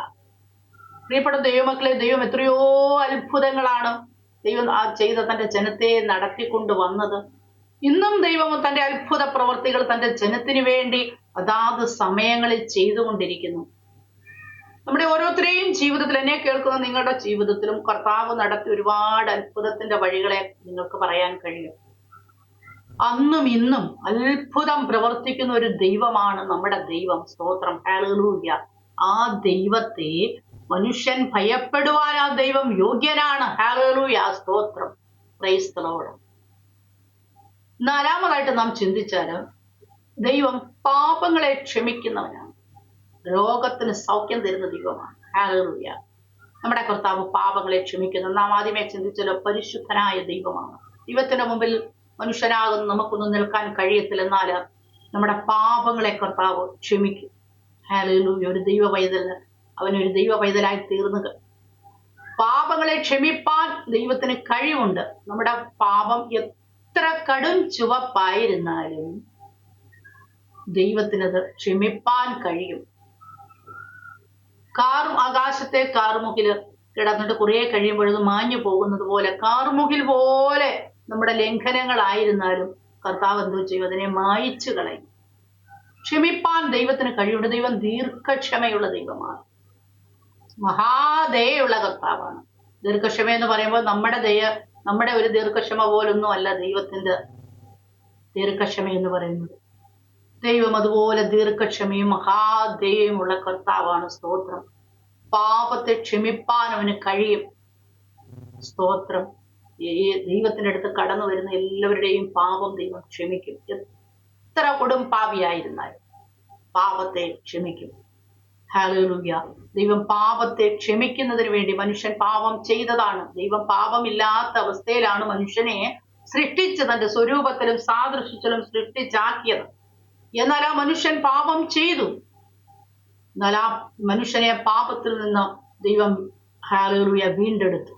പ്രിയപ്പെട്ട ദൈവമക്കളെ, ദൈവം എത്രയോ അത്ഭുതങ്ങളാണ് ദൈവം ആ ചെയ്ത തന്റെ ജനത്തെ നടത്തിക്കൊണ്ട് വന്നത്. ഇന്നും ദൈവം തന്റെ അത്ഭുത പ്രവൃത്തികൾ തന്റെ ജനത്തിന് വേണ്ടി അതാത് സമയങ്ങളിൽ ചെയ്തുകൊണ്ടിരിക്കുന്നു. നമ്മുടെ ഓരോരുത്തരെയും ജീവിതത്തിൽ, എന്നെ കേൾക്കുന്ന നിങ്ങളുടെ ജീവിതത്തിലും കർത്താവ് നടത്തി ഒരുപാട് അത്ഭുതത്തിന്റെ വഴികളെ നിങ്ങൾക്ക് പറയാൻ കഴിയും. അന്നും ഇന്നും അത്ഭുതം പ്രവർത്തിക്കുന്ന ഒരു ദൈവമാണ് നമ്മുടെ ദൈവം. സ്തോത്രം, ഹല്ലേലൂയ. ആ ദൈവത്തെ മനുഷ്യൻ ഭയപ്പെടുവാൻ ആ ദൈവം യോഗ്യനാണ്. ഹല്ലേലൂയ, സ്തോത്രം, പ്രൈസ് ദി ലോർഡ്. നാലാമതായിട്ട് നാം ചിന്തിച്ചാൽ ദൈവം പാപങ്ങളെ ക്ഷമിക്കുന്നവനാണ്. രോഗത്തിന് സൗഖ്യം തരുന്ന ദൈവമാണ്. ഹല്ലേലൂയ. നമ്മുടെ കർത്താവ് പാപങ്ങളെ ക്ഷമിക്കുന്ന, നാം ആദ്യമേ ചിന്തിച്ചല്ലോ, പരിശുദ്ധനായ ദൈവമാണ്. ദൈവത്തിന്റെ മുമ്പിൽ മനുഷ്യനാകുന്ന നമുക്കൊന്നും നിൽക്കാൻ കഴിയത്തില്ല. എന്നാൽ നമ്മുടെ പാപങ്ങളെ കർത്താവ് ക്ഷമിക്കും. ഹല്ലേലൂയ. ഒരു ദൈവ പൈതൽ, അവനൊരു ദൈവ പൈതലായി തീർന്നത്. പാപങ്ങളെ ക്ഷമിപ്പാൻ ദൈവത്തിന് കഴിവുണ്ട്. നമ്മുടെ പാപം എത്ര കടും ചുവപ്പായിരുന്നാലും ദൈവത്തിനത് ക്ഷമിപ്പാൻ കഴിയും. ആകാശത്തെ കാർമുകില് കിടന്നിട്ട് കുറെ കഴിയുമ്പോഴത് മാഞ്ഞു പോകുന്നത് പോലെ, കാർമുകിൽ പോലെ നമ്മുടെ ലംഘനങ്ങളായിരുന്നാലും കർത്താവ് എന്തോ ചെയ്യും? അതിനെ മായിച്ചു കളയും. ക്ഷമിപ്പാൻ ദൈവത്തിന് കഴിവുണ്ട്. ദൈവം ദീർഘക്ഷമയുള്ള ദൈവമാണ്. മഹാദയുള്ള കർത്താവാണ്. ദീർഘക്ഷമ എന്ന് പറയുമ്പോൾ നമ്മുടെ ഒരു ദീർഘക്ഷമ പോലൊന്നും അല്ല ദൈവത്തിന്റെ ദീർഘക്ഷമ എന്ന് പറയുന്നത്. ദൈവം അതുപോലെ ദീർഘക്ഷമയും മഹാദയുമുള്ള കർത്താവാണ്. സ്തോത്രം. പാപത്തെ ക്ഷമിപ്പാൻ അവന് കഴിയും. സ്തോത്രം. ദൈവത്തിന്റെ അടുത്ത് കടന്നു വരുന്ന എല്ലാവരുടെയും പാപം ദൈവം ക്ഷമിക്കും. എത്ര കൊടും പാപിയായിരുന്നാലും പാപത്തെ ക്ഷമിക്കും. ഹല്ലേലൂയ. ദൈവം പാപത്തെ ക്ഷമിക്കുന്നതിന് വേണ്ടി, മനുഷ്യൻ പാപം ചെയ്തതാണ്. ദൈവം പാപമില്ലാത്ത അവസ്ഥയിലാണ് മനുഷ്യനെ സൃഷ്ടിച്ച് തന്റെ സ്വരൂപത്തിലും സാദൃശ്യത്തിലും സൃഷ്ടിച്ചാക്കിയത്. എന്നാൽ ആ മനുഷ്യൻ പാപം ചെയ്തു. എന്നാൽ ആ മനുഷ്യനെ പാപത്തിൽ നിന്ന് ദൈവം, ഹല്ലേലൂയ, വീണ്ടെടുത്തു.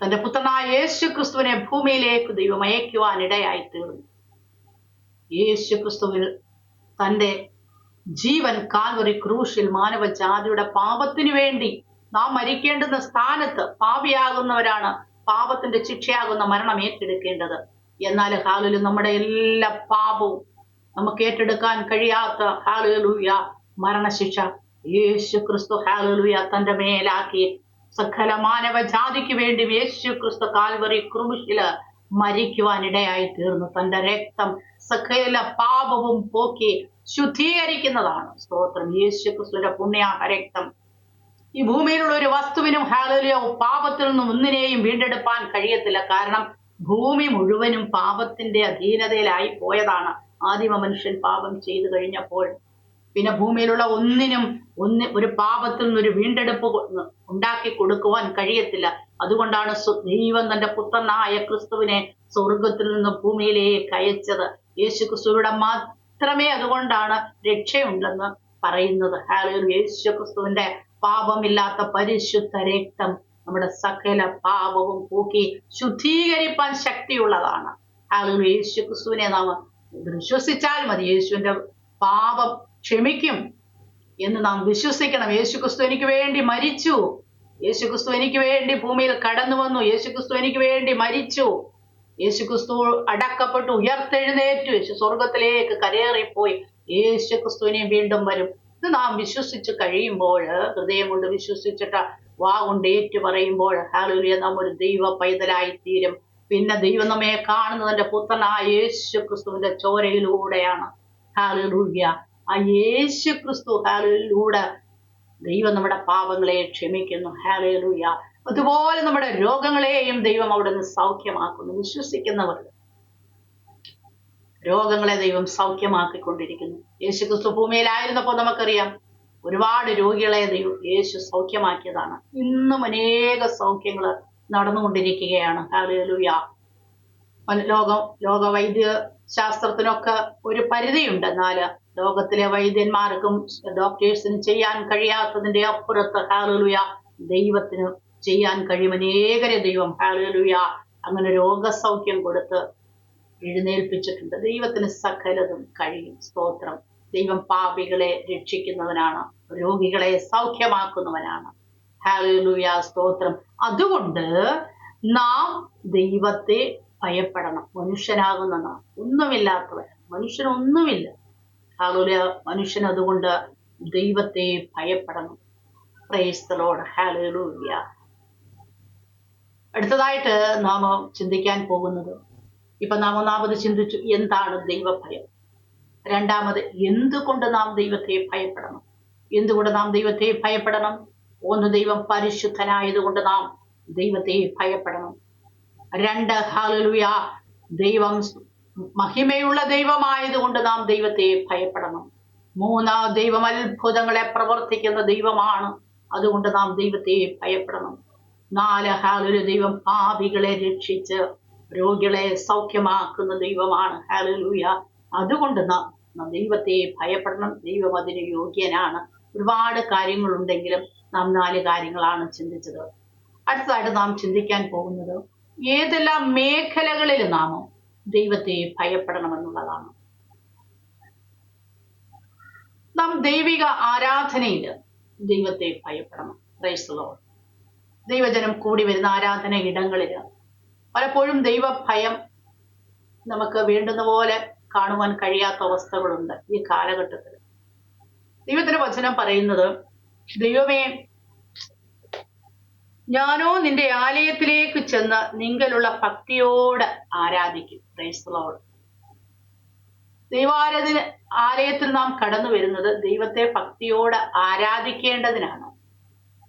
തന്റെ പുത്രനായ യേശു ക്രിസ്തുവിനെ ഭൂമിയിലേക്ക് ദൈവം അയക്കുവാൻ ഇടയായി തീർന്നു. യേശു ക്രിസ്തുവിൽ തന്റെ ജീവൻ കാൽവറി ക്രൂശിൽ മാനവജാതിയുടെ പാപത്തിനു വേണ്ടി നാം മരിക്കേണ്ടുന്ന സ്ഥാനത്ത് പാപിയാകുന്നവരാണ് പാപത്തിന്റെ ശിക്ഷയാകുന്ന മരണം ഏറ്റെടുക്കേണ്ടത്. എന്നാൽ ഹല്ലേലൂയ, നമ്മുടെ എല്ലാ പാപവും നമുക്ക് ഏറ്റെടുക്കാൻ കഴിയാത്ത, ഹല്ലേലൂയ, മരണശിക്ഷ യേശു ക്രിസ്തു ഹല്ലേലൂയ തന്റെ മേലാക്കി സകല മാനവജാതിക്ക് വേണ്ടി യേശു ക്രിസ്തു കാൽവറി ക്രൂശില് മരിക്കുവാനിടയായി തീർന്നു. തന്റെ രക്തം സകല പാപവും പോക്കി ശുദ്ധീകരിക്കുന്നതാണ്. സ്തോത്രം. യേശു ക്രിസ്തുവിന്റെ പുണ്യാഹ രക്തം ഈ ഭൂമിയിലുള്ള ഒരു വസ്തുവിനും ഹല്ലേലൂയ പാപത്തിൽ നിന്നും ഒന്നിനെയും വീണ്ടെടുപ്പാൻ കഴിയത്തില്ല. കാരണം ഭൂമി മുഴുവനും പാപത്തിന്റെ അധീനതയിലായി പോയതാണ്. ആദിമ മനുഷ്യൻ പാപം ചെയ്തു കഴിഞ്ഞപ്പോൾ പിന്നെ ഭൂമിയിലുള്ള ഒന്നിനും ഒരു പാപത്തിൽ നിന്നൊരു വീണ്ടെടുപ്പ് ഉണ്ടാക്കി കൊടുക്കുവാൻ കഴിയത്തില്ല. അതുകൊണ്ടാണ് ദൈവം തന്റെ പുത്രനായ ക്രിസ്തുവിനെ സ്വർഗത്തിൽ നിന്ന് ഭൂമിയിലേക്ക് അയച്ചത്. യേശു ക്രിസ്തുവിടെ മാത്രമേ അതുകൊണ്ടാണ് രക്ഷയുണ്ടെന്ന് പറയുന്നത്. ഹല്ലേലൂയ. യേശു ക്രിസ്തുവിന്റെ പാപമില്ലാത്ത പരിശുദ്ധ രക്തം നമ്മുടെ സകല പാപവും പോക്കി ശുദ്ധീകരിപ്പാൻ ശക്തിയുള്ളതാണ്. ഹല്ലേലൂയ. യേശു ക്രിസ്തുവിനെ നാം വിശ്വസിച്ചാൽ മതി. യേശുവിന്റെ പാപം ക്ഷമിക്കും എന്ന് നാം വിശ്വസിക്കണം. യേശു ക്രിസ്തു എനിക്ക് വേണ്ടി മരിച്ചു. യേശു ക്രിസ്തു എനിക്ക് വേണ്ടി ഭൂമിയിൽ കടന്നു വന്നു. യേശു ക്രിസ്തു എനിക്ക് വേണ്ടി മരിച്ചു. യേശു ക്രിസ്തു അടക്കപ്പെട്ടു, ഉയർത്തെഴുന്നേറ്റു, യേശു സ്വർഗത്തിലേക്ക് കരേറിപ്പോയി. യേശു ക്രിസ്തുവിനെ വീണ്ടും വരും. ഇത് നാം വിശ്വസിച്ച് കഴിയുമ്പോൾ, ഹൃദയം കൊണ്ട് വിശ്വസിച്ചിട്ട് വാ കൊണ്ട് ഏറ്റു പറയുമ്പോൾ ഹല്ലേലൂയ നാം ഒരു ദൈവ പൈതലായി തീരും. പിന്നെ ദൈവം നമ്മെ കാണുന്നതിന്റെ പുത്രനായ യേശു ക്രിസ്തുവിന്റെ ചോരയിലൂടെയാണ്. ഹല്ലേലൂയ. ആ യേശു ക്രിസ്തു ഹല്ലേലൂയ ദൈവം നമ്മുടെ പാപങ്ങളെ ക്ഷമിക്കുന്നു. ഹല്ലേലൂയ. അതുപോലെ നമ്മുടെ രോഗങ്ങളെയും ദൈവം അവിടെ നിന്ന് സൗഖ്യമാക്കുന്നു. വിശ്വസിക്കുന്നവർ രോഗങ്ങളെ ദൈവം സൗഖ്യമാക്കിക്കൊണ്ടിരിക്കുന്നു. യേശു ക്രിസ്തു ഭൂമിയിലായിരുന്നപ്പോൾ നമുക്കറിയാം ഒരുപാട് രോഗികളെ ദൈവം യേശു സൗഖ്യമാക്കിയതാണ്. ഇന്നും അനേക സൗഖ്യങ്ങൾ നടന്നുകൊണ്ടിരിക്കുകയാണ്. ഹല്ലേലൂയ. ലോക വൈദ്യ ശാസ്ത്രത്തിനൊക്കെ ഒരു പരിധിയുണ്ട്. എന്നാൽ ലോകത്തിലെ വൈദ്യന്മാർക്കും ഡോക്ടേഴ്സിനും ചെയ്യാൻ കഴിയാത്തതിന്റെ അപ്പുറത്ത് ഹല്ലേലൂയ ദൈവത്തിന് ചെയ്യാൻ കഴിയും. അനേകരെ ദൈവം ഹല്ലേലൂയ അങ്ങനെ രോഗസൗഖ്യം കൊടുത്ത് എഴുന്നേൽപ്പിച്ചിട്ടുണ്ട്. ദൈവത്തിന് സകലതും കഴിയും. സ്തോത്രം. ദൈവം പാപികളെ രക്ഷിക്കുന്നവനാണ്, രോഗികളെ സൗഖ്യമാക്കുന്നവനാണ്. ഹല്ലേലൂയ. സ്തോത്രം. അതുകൊണ്ട് നാം ദൈവത്തെ ഭയപ്പെടണം. മനുഷ്യനാകുന്ന നാം ഒന്നുമില്ലാത്തവൻ, മനുഷ്യനൊന്നുമില്ല. ഹല്ലേലൂയ. മനുഷ്യൻ അതുകൊണ്ട് ദൈവത്തെ ഭയപ്പെടണം. Praise the lord. ഹല്ലേലൂയ. അടുത്തതായിട്ട് നാം ചിന്തിക്കാൻ പോകുന്നത്, ഇപ്പൊ നാം ഒന്നാമത് ചിന്തിച്ചു എന്താണ് ദൈവഭയം. രണ്ടാമത് എന്തുകൊണ്ട് നാം ദൈവത്തെ ഭയപ്പെടണം. എന്തുകൊണ്ട് നാം ദൈവത്തെ ഭയപ്പെടണം? ഒന്ന്, ദൈവം പരിശുദ്ധനായതുകൊണ്ട് നാം ദൈവത്തെ ഭയപ്പെടണം. രണ്ട്, ഹല്ലേലൂയ ദൈവം മഹിമയുള്ള ദൈവമായതുകൊണ്ട് നാം ദൈവത്തെ ഭയപ്പെടണം. മൂന്ന്, ദൈവം അത്ഭുതങ്ങളെ പ്രവർത്തിക്കുന്ന ദൈവമാണ്, അതുകൊണ്ട് നാം ദൈവത്തെ ഭയപ്പെടണം. നാല്, ഹല്ലേലൂയ ദൈവം പാപികളെ രക്ഷിച്ച് രോഗികളെ സൗഖ്യമാക്കുന്ന ദൈവമാണ്. ഹല്ലേലൂയ. അതുകൊണ്ട് നാം ദൈവത്തെ ഭയപ്പെടണം. ദൈവം അതിന് യോഗ്യനാണ്. ഒരുപാട് കാര്യങ്ങളുണ്ടെങ്കിലും നാം 4 കാര്യങ്ങളാണ് ചിന്തിച്ചത്. അടുത്തതായിട്ട് നാം ചിന്തിക്കാൻ പോകുന്നത് ഏതെല്ലാം മേഖലകളിൽ നാം ദൈവത്തെ ഭയപ്പെടണമെന്നുള്ളതാണ്. നാം ദൈവിക ആരാധനയിൽ ദൈവത്തെ ഭയപ്പെടണം. Praise the Lord. ദൈവജനം കൂടി വരുന്ന ആരാധന ഇടങ്ങളിൽ പലപ്പോഴും ദൈവഭയം നമുക്ക് വേണ്ടുന്ന പോലെ കാണുവാൻ കഴിയാത്ത അവസ്ഥകളുണ്ട് ഈ കാലഘട്ടത്തിൽ. ദൈവത്തിന്റെ വചനം പറയുന്നത്, ദൈവമേ ഞാനോ നിന്റെ ആലയത്തിലേക്ക് ചെന്ന് നിങ്കലുള്ള ഭക്തിയോട് ആരാധിക്കും. Price the Lord. ദൈവാരാധന ആലയത്തിൽ നാം കടന്നു വരുന്നത് ദൈവത്തെ ഭക്തിയോട് ആരാധിക്കേണ്ടതിനാണ്.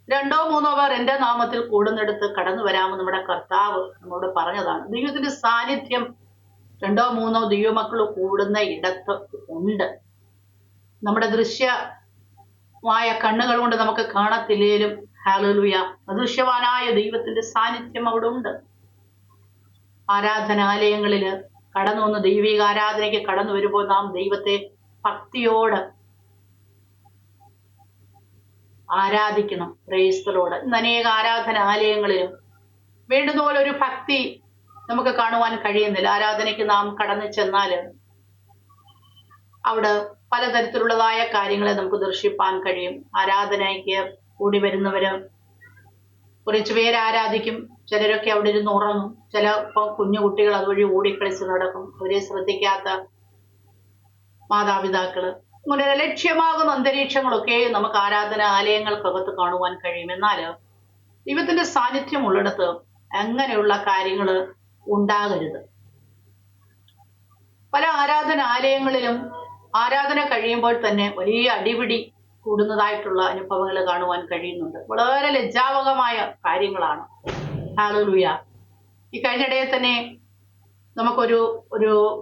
2 3 പേർ എന്റെ നാമത്തിൽ കൂടുന്നിടത്ത് കടന്നു വരാമെന്ന് നമ്മുടെ കർത്താവ് നമ്മോട് പറഞ്ഞതാണ്. ദൈവത്തിന്റെ സാന്നിധ്യം 2 3 ദൈവമക്കൾ കൂടുന്ന ഇടത്ത് ഉണ്ട്. നമ്മുടെ ദൃശ്യമായ കണ്ണുകൾ കൊണ്ട് നമുക്ക് കാണത്തില്ലേലും ഹല്ലേലൂയ അദൃശ്യവാനായ ദൈവത്തിന്റെ സാന്നിധ്യം അവിടെ ഉണ്ട്. ആരാധനാലയങ്ങളിൽ കടന്നു വന്ന് ദൈവിക ആരാധനയ്ക്ക് കടന്നു വരുമ്പോൾ നാം ദൈവത്തെ ഭക്തിയോട് ആരാധിക്കണം. Praise the lord. ഇന്ന് അനേക ആരാധനാലയങ്ങളിലും വേണ്ടുന്ന പോലെ ഒരു ഭക്തി നമുക്ക് കാണുവാൻ കഴിയുന്നില്ല. ആരാധനയ്ക്ക് നാം കടന്നു ചെന്നാൽ അവിടെ പലതരത്തിലുള്ളതായ കാര്യങ്ങളെ നമുക്ക് ദർശിപ്പാൻ കഴിയും. ആരാധനയ്ക്ക് കൂടി വരുന്നവര് കുറച്ചു പേര് ആരാധിക്കും, ചിലരൊക്കെ അവിടെ ഇരുന്ന് ഉറങ്ങും, ചിലപ്പോൾ കുഞ്ഞു കുട്ടികൾ അതുവഴി ഓടിക്കളിച്ച് നടക്കും. അവരെ ശ്രദ്ധിക്കാത്ത മാതാപിതാക്കള് ഇങ്ങനെ ലക്ഷ്യമാകുന്ന അന്തരീക്ഷങ്ങളൊക്കെ നമുക്ക് ആരാധനാലയങ്ങൾക്കകത്ത് കാണുവാൻ കഴിയും. എന്നാൽ ദൈവത്തിന്റെ സാന്നിധ്യം ഉള്ളിടത്ത് അങ്ങനെയുള്ള കാര്യങ്ങൾ ഉണ്ടാകരുത്. പല ആരാധനാലയങ്ങളിലും ആരാധന കഴിയുമ്പോൾ തന്നെ വലിയ അടിപിടി കൂടുന്നതായിട്ടുള്ള അനുഭവങ്ങൾ കാണുവാൻ കഴിയുന്നുണ്ട്. വളരെ ലജ്ജാവകമായ കാര്യങ്ങളാണ്. ഹല്ലേലൂയ. ഈ കഴിഞ്ഞിടയിൽ തന്നെ നമുക്കൊരു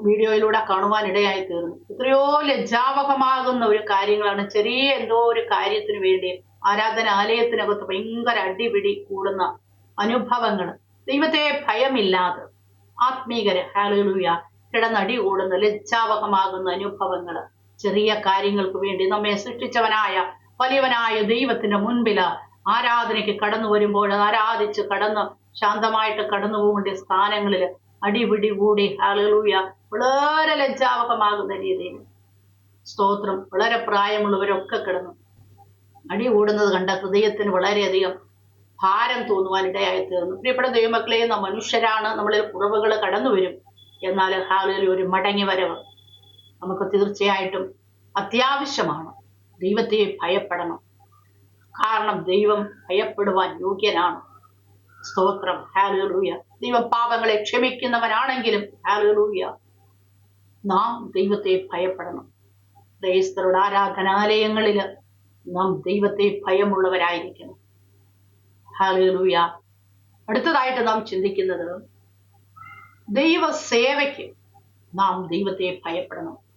വീഡിയോയിലൂടെ കാണുവാൻ ഇടയായി തീർന്നു. എത്രയോ ലജ്ജാവകമാകുന്ന ഒരു കാര്യങ്ങളാണ്. ചെറിയ എന്തോ ഒരു കാര്യത്തിന് വേണ്ടി ആരാധനാലയത്തിനകത്ത് ഭയങ്കര അടിപിടി കൂടുന്ന അനുഭവങ്ങൾ. ദൈവത്തെ ഭയമില്ലാതെ ആത്മീകര് ഹല്ലേലൂയ കിടന്നടി കൂടുന്ന ലജ്ജാവകമാകുന്ന അനുഭവങ്ങൾ. ചെറിയ കാര്യങ്ങൾക്ക് വേണ്ടി നമ്മെ സൃഷ്ടിച്ചവനായ വലിയവനായ ദൈവത്തിന്റെ മുൻപില് ആരാധനയ്ക്ക് കടന്നു വരുമ്പോൾ ആരാധിച്ച് കടന്ന് ശാന്തമായിട്ട് കടന്നു പോകേണ്ട സ്ഥാനങ്ങളിൽ അടിപിടി കൂടി ഹല്ലേലൂയ വളരെ ലജ്ജാവകമാകുന്ന രീതിയിൽ സ്തോത്രം. വളരെ പ്രായമുള്ളവരൊക്കെ കിടന്നു അടി കൂടുന്നത് കണ്ട ഹൃദയത്തിന് വളരെയധികം ഭാരം തോന്നുവാൻ ഇടയായി തീർന്നു. പ്രിയപ്പെട്ട ദൈവമക്കളെ, നാം മനുഷ്യരാണ്, നമ്മളിൽ കുറവുകൾ കടന്നു വരും. എന്നാൽ ഹല്ലേലൂയ ഒരു മടങ്ങി വരവ് നമുക്ക് തീർച്ചയായിട്ടും അത്യാവശ്യമാണ്. ദൈവത്തെ ഭയപ്പെടണം. കാരണം ദൈവം ഭയപ്പെടുവാൻ യോഗ്യനാണ്. സ്തോത്രം. ഹല്ലേലൂയ. ദൈവം പാപങ്ങളെ ക്ഷമിക്കുന്നവനാണെങ്കിലും ഹല്ലേലൂയ നാം ദൈവത്തെ ഭയപ്പെടണം. ക്രൈസ്തവരുടെ ആരാധനാലയങ്ങളിൽ നാം ദൈവത്തെ ഭയമുള്ളവരായിരിക്കണം. ഹല്ലേലൂയ. അടുത്തതായിട്ട് നാം ചിന്തിക്കുന്നത് ദൈവ സേവയ്ക്ക് നാം ദൈവത്തെ ഭയപ്പെടണം.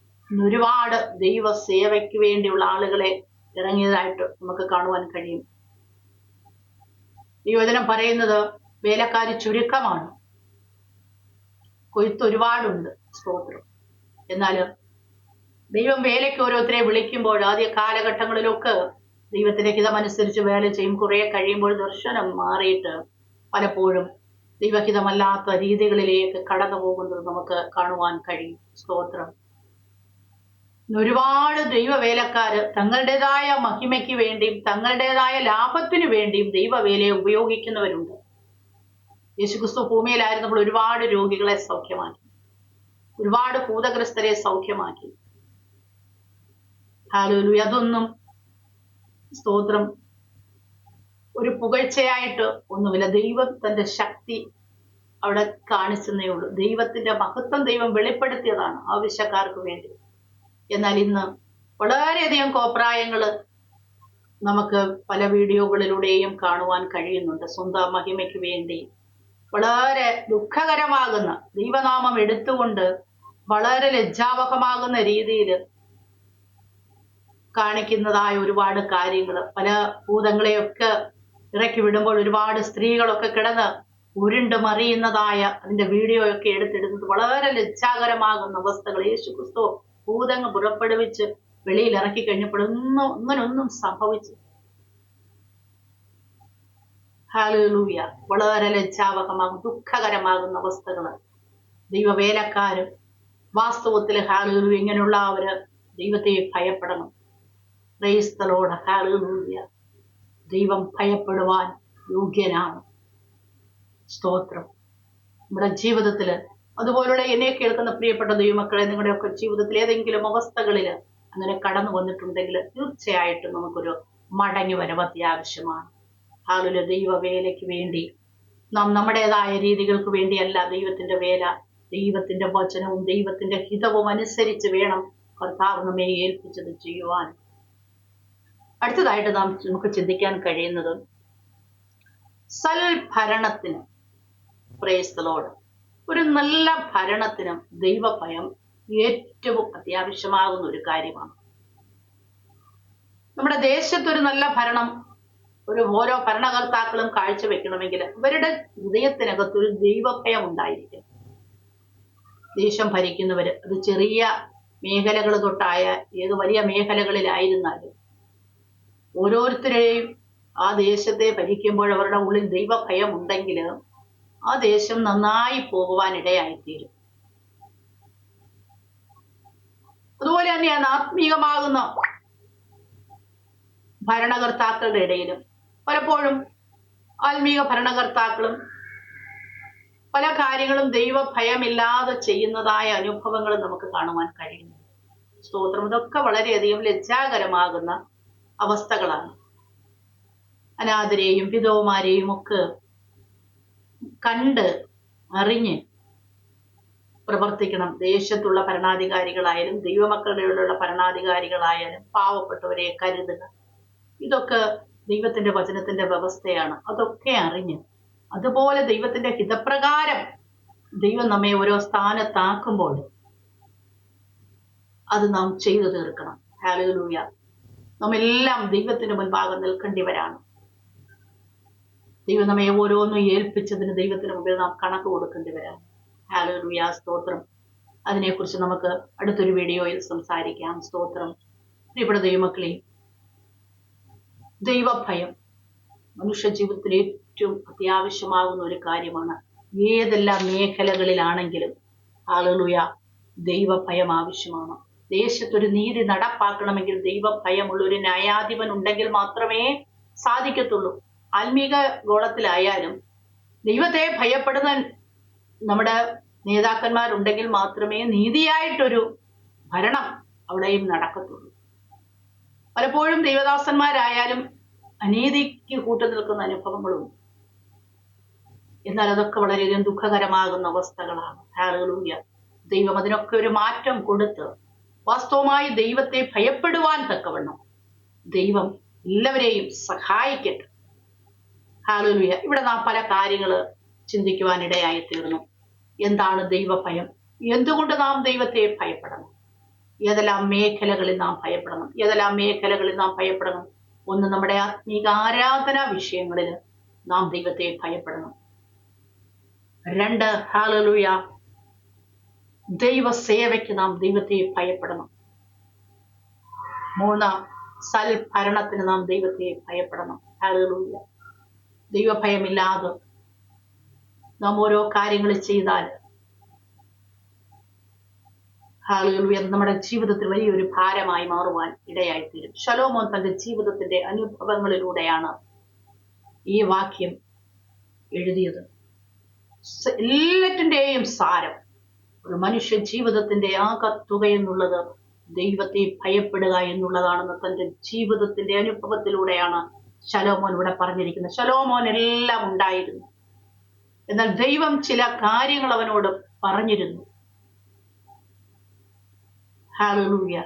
ഒരുപാട് ദൈവ സേവയ്ക്ക് വേണ്ടിയുള്ള ആളുകളെ ഇറങ്ങിയതായിട്ട് നമുക്ക് കാണുവാൻ കഴിയും. ഈ വചനം പറയുന്നത് വേലക്കാര് ചുരുക്കമാണ്, കൊയ്ത്ത് ഒരുപാടുണ്ട്. സ്തോത്രം. എന്നാൽ ദൈവം വേലയ്ക്ക് ഓരോരുത്തരെ വിളിക്കുമ്പോൾ ആദ്യ കാലഘട്ടങ്ങളിലൊക്കെ ദൈവത്തിന്റെ ഹിതമനുസരിച്ച് വേല ചെയ്യും. കുറെ കഴിയുമ്പോൾ ദർശനം മാറിയിട്ട് പലപ്പോഴും ദൈവഹിതമല്ലാത്ത രീതികളിലേക്ക് കടന്നു പോകുന്നത് നമുക്ക് കാണുവാൻ കഴിയും. സ്തോത്രം. ഒരുപാട് ദൈവവേലക്കാര് തങ്ങളുടേതായ മഹിമയ്ക്ക് വേണ്ടിയും തങ്ങളുടേതായ ലാഭത്തിനു വേണ്ടിയും ദൈവവേലയെ ഉപയോഗിക്കുന്നവരുണ്ട്. യേശുക്രിസ്തു ഭൂമിയിലായിരുന്നപ്പോൾ ഒരുപാട് രോഗികളെ സൗഖ്യമാക്കി, ഒരുപാട് ഭൂതഗ്രസ്തരെ സൗഖ്യമാക്കി. ഹല്ലേലൂയ. അതൊന്നും സ്തോത്രം ഒരു പുകഴ്ചയായിട്ട് ഒന്നുമില്ല. ദൈവം തന്റെ ശക്തി അവിടെ കാണിച്ചെന്നേ ഉള്ളൂ. ദൈവത്തിന്റെ മഹത്വം ദൈവം വെളിപ്പെടുത്തിയതാണ് ആവശ്യക്കാർക്ക് വേണ്ടി. എന്നാൽ ഇന്ന് വളരെയധികം കോപ്രായങ്ങള് നമുക്ക് പല വീഡിയോകളിലൂടെയും കാണുവാൻ കഴിയുന്നുണ്ട്. സ്വന്തം മഹിമയ്ക്ക് വേണ്ടി വളരെ ദുഃഖകരമാകുന്ന ദൈവനാമം എടുത്തുകൊണ്ട് വളരെ ലജ്ജാവഹമാകുന്ന രീതിയിൽ കാണിക്കുന്നതായ ഒരുപാട് കാര്യങ്ങൾ. പല ഭൂതങ്ങളെയൊക്കെ ഇറക്കി വിടുമ്പോൾ ഒരുപാട് സ്ത്രീകളൊക്കെ കിടന്ന് ഉരുണ്ട് മറിയുന്നതായ അതിന്റെ വീഡിയോയൊക്കെ എടുത്തിടുന്നത് വളരെ ലജ്ജാകരമാകുന്ന അവസ്ഥകൾ. യേശുക്രിസ്തു ഭൂതങ്ങൾ പുറപ്പെടുവിച്ച് വെളിയിൽ ഇറക്കി കഴിഞ്ഞപ്പോൾ അങ്ങനൊന്നും സംഭവിച്ചു. ഹല്ലേലൂയ. വളരെ ലജ്ജാവഹമാകും ദുഃഖകരമാകുന്ന അവസ്ഥകൾ. ദൈവവേലക്കാര് വാസ്തവത്തിൽ ഹല്ലേലൂയ ഇങ്ങനെയുള്ള അവര് ദൈവത്തെ ഭയപ്പെടണം. Praise the lord. ഹല്ലേലൂയ. ദൈവം ഭയപ്പെടുവാൻ യോഗ്യനാണ്. സ്തോത്രം. നമ്മുടെ ജീവിതത്തില് അതുപോലുള്ള എന്നെ കേൾക്കുന്ന പ്രിയപ്പെട്ട ദൈവമക്കളെ, നിങ്ങളുടെയൊക്കെ ജീവിതത്തിൽ ഏതെങ്കിലും അവസ്ഥകളിൽ അങ്ങനെ കടന്നു വന്നിട്ടുണ്ടെങ്കിൽ തീർച്ചയായിട്ടും നമുക്കൊരു മടങ്ങി വരവ് അത്യാവശ്യമാണ്. ഹല്ലേലൂയ. ദൈവവേലയ്ക്ക് വേണ്ടി നാം നമ്മുടേതായ രീതികൾക്ക് വേണ്ടിയല്ല ദൈവത്തിന്റെ വേല, ദൈവത്തിന്റെ വചനവും ദൈവത്തിന്റെ ഹിതവും അനുസരിച്ച് വേണം കർത്താവ് നമ്മെ ഏൽപ്പിച്ചത് ചെയ്യുവാൻ. അടുത്തതായിട്ട് നമുക്ക് ചിന്തിക്കാൻ കഴിയുന്നത് സൽഭരണത്തിന്, പ്രൈസ് ദി ലോർഡ്, ഒരു നല്ല ഭരണത്തിനും ദൈവഭയം ഏറ്റവും അത്യാവശ്യമാകുന്ന ഒരു കാര്യമാണ്. നമ്മുടെ ദേശത്തൊരു നല്ല ഭരണം ഓരോ ഭരണകർത്താക്കളും കാഴ്ചവെക്കണമെങ്കിൽ അവരുടെ ഹൃദയത്തിനകത്തൊരു ദൈവഭയം ഉണ്ടായിരിക്കും. ദേശം ഭരിക്കുന്നവര് അത് ചെറിയ മേഖലകൾ തൊട്ടായ ഏത് വലിയ മേഖലകളിലായിരുന്നാലും ഓരോരുത്തരെയും ആ ദേശത്തെ ഭരിക്കുമ്പോൾ അവരുടെ ഉള്ളിൽ ദൈവഭയം ഉണ്ടെങ്കിൽ ആ ദേശം നന്നായി പോകുവാൻ ഇടയായിത്തീരും. അതുപോലെ തന്നെയാണ് ആത്മീകമാകുന്ന ഭരണകർത്താക്കളുടെ ഇടയിലും പലപ്പോഴും ആത്മീക ഭരണകർത്താക്കളും പല കാര്യങ്ങളും ദൈവഭയമില്ലാതെ ചെയ്യുന്നതായ അനുഭവങ്ങൾ നമുക്ക് കാണുവാൻ കഴിയുന്നു. സ്തോത്രം. ഇതൊക്കെ വളരെയധികം ലജ്ജാകരമാകുന്ന അവസ്ഥകളാണ്. അനാഥരെയും വിധവമാരെയും ഒക്കെ കണ്ട് അറിഞ്ഞ് പ്രവർത്തിക്കണം. ദേശത്തുള്ള ഭരണാധികാരികളായാലും ദൈവമക്കളുടെയുള്ള ഭരണാധികാരികളായാലും പാവപ്പെട്ടവരെ കരുതുക. ഇതൊക്കെ ദൈവത്തിന്റെ വചനത്തിന്റെ വ്യവസ്ഥയാണ്. അതൊക്കെ അറിഞ്ഞ് അതുപോലെ ദൈവത്തിന്റെ ഹിതപ്രകാരം ദൈവം നമ്മെ ഓരോ സ്ഥാനത്താക്കുമ്പോൾ അത് നാം ചെയ്തു തീർക്കണം. ഹല്ലേലൂയ. നമ്മെല്ലാം ദൈവത്തിന് മുൻപാകെ നിൽക്കേണ്ടിവരാണ്. ദൈവം നമ്മെ ഓരോന്നും ഏൽപ്പിച്ചതിന് ദൈവത്തിന് മുമ്പിൽ നാം കണക്ക് കൊടുക്കേണ്ടിവരാണ്. ഹല്ലേലൂയ. സ്തോത്രം. അതിനെക്കുറിച്ച് നമുക്ക് അടുത്തൊരു വീഡിയോയിൽ സംസാരിക്കാം. സ്തോത്രം. പ്രിയപ്പെട്ട ദൈവമക്കളെ, ദൈവഭയം മനുഷ്യ ജീവിതത്തിൽ ഏറ്റവും അത്യാവശ്യമാകുന്ന ഒരു കാര്യമാണ്. ഏതെല്ലാം മേഖലകളിലാണെങ്കിലും ഹല്ലേലൂയ ദൈവഭയം ആവശ്യമാണ്. ദേശത്തൊരു നീതി നടപ്പാക്കണമെങ്കിൽ ദൈവഭയമുള്ള ഒരു ന്യായാധിപൻ ഉണ്ടെങ്കിൽ മാത്രമേ സാധിക്കത്തുള്ളൂ. ആത്മീക ഗോളത്തിലായാലും ദൈവത്തെ ഭയപ്പെടുന്ന നമ്മുടെ നേതാക്കന്മാരുണ്ടെങ്കിൽ മാത്രമേ നീതിയായിട്ടൊരു ഭരണം അവിടെയും നടക്കത്തുള്ളൂ. പലപ്പോഴും ദൈവദാസന്മാരായാലും അനീതിക്ക് കൂട്ടു നിൽക്കുന്ന അനുഭവങ്ങളുണ്ട്. എന്നാൽ അതൊക്കെ വളരെയധികം ദുഃഖകരമാകുന്ന അവസ്ഥകളാണ്. ഹല്ലേലൂയ. ദൈവം അതിനൊക്കെ ഒരു മാറ്റം കൊടുത്ത് വാസ്തവമായി ദൈവത്തെ ഭയപ്പെടുവാൻ തക്കവണ്ണം ദൈവം എല്ലാവരെയും സഹായിക്കട്ടെ. ഹല്ലേലൂയ. ഇവിടെ നാം പല കാര്യങ്ങൾ ചിന്തിക്കുവാനിടയായി തീർന്നു. എന്താണ് ദൈവഭയം? എന്തുകൊണ്ട് നാം ദൈവത്തെ ഭയപ്പെടണം? ഏതെല്ലാം മേഖലകളിൽ നാം ഭയപ്പെടണം? ഏതെല്ലാം മേഖലകളിൽ നാം ഭയപ്പെടണം? ഒന്ന്, നമ്മുടെ ആത്മീക ആരാധനാ വിഷയങ്ങളിൽ നാം ദൈവത്തെ ഭയപ്പെടണം. 2, ഹല്ലേലൂയ ദൈവ സേവയ്ക്ക് നാം ദൈവത്തെ ഭയപ്പെടണം. 3, സൽഭരണത്തിന് നാം ദൈവത്തെ ഭയപ്പെടണം. ഹല്ലേലൂയ. ദൈവഭയമില്ലാതെ നാം ഓരോ കാര്യങ്ങൾ ചെയ്താൽ ഹല്ലേലൂയ നമ്മുടെ ജീവിതത്തിൽ വലിയൊരു ഭാരമായി മാറുവാൻ ഇടയായിത്തീരും. ശലോമോൻ തന്റെ ജീവിതത്തിന്റെ അനുഭവങ്ങളിലൂടെയാണ് ഈ വാക്യം എഴുതിയത്. എല്ലാറ്റിന്റെയും സാരം, ഒരു മനുഷ്യ ജീവിതത്തിന്റെ ആകത്തുക എന്നുള്ളത് ദൈവത്തെ ഭയപ്പെടുക എന്നുള്ളതാണെന്ന് തന്റെ ജീവിതത്തിന്റെ അനുഭവത്തിലൂടെയാണ് ശലോമോൻ ഇവിടെ പറഞ്ഞിരിക്കുന്നത്. ശലോമോൻ എല്ലാം ഉണ്ടായിരുന്നു, എന്നാൽ ദൈവം ചില കാര്യങ്ങൾ അവനോട് പറഞ്ഞിരുന്നു. ഹല്ലേലൂയ.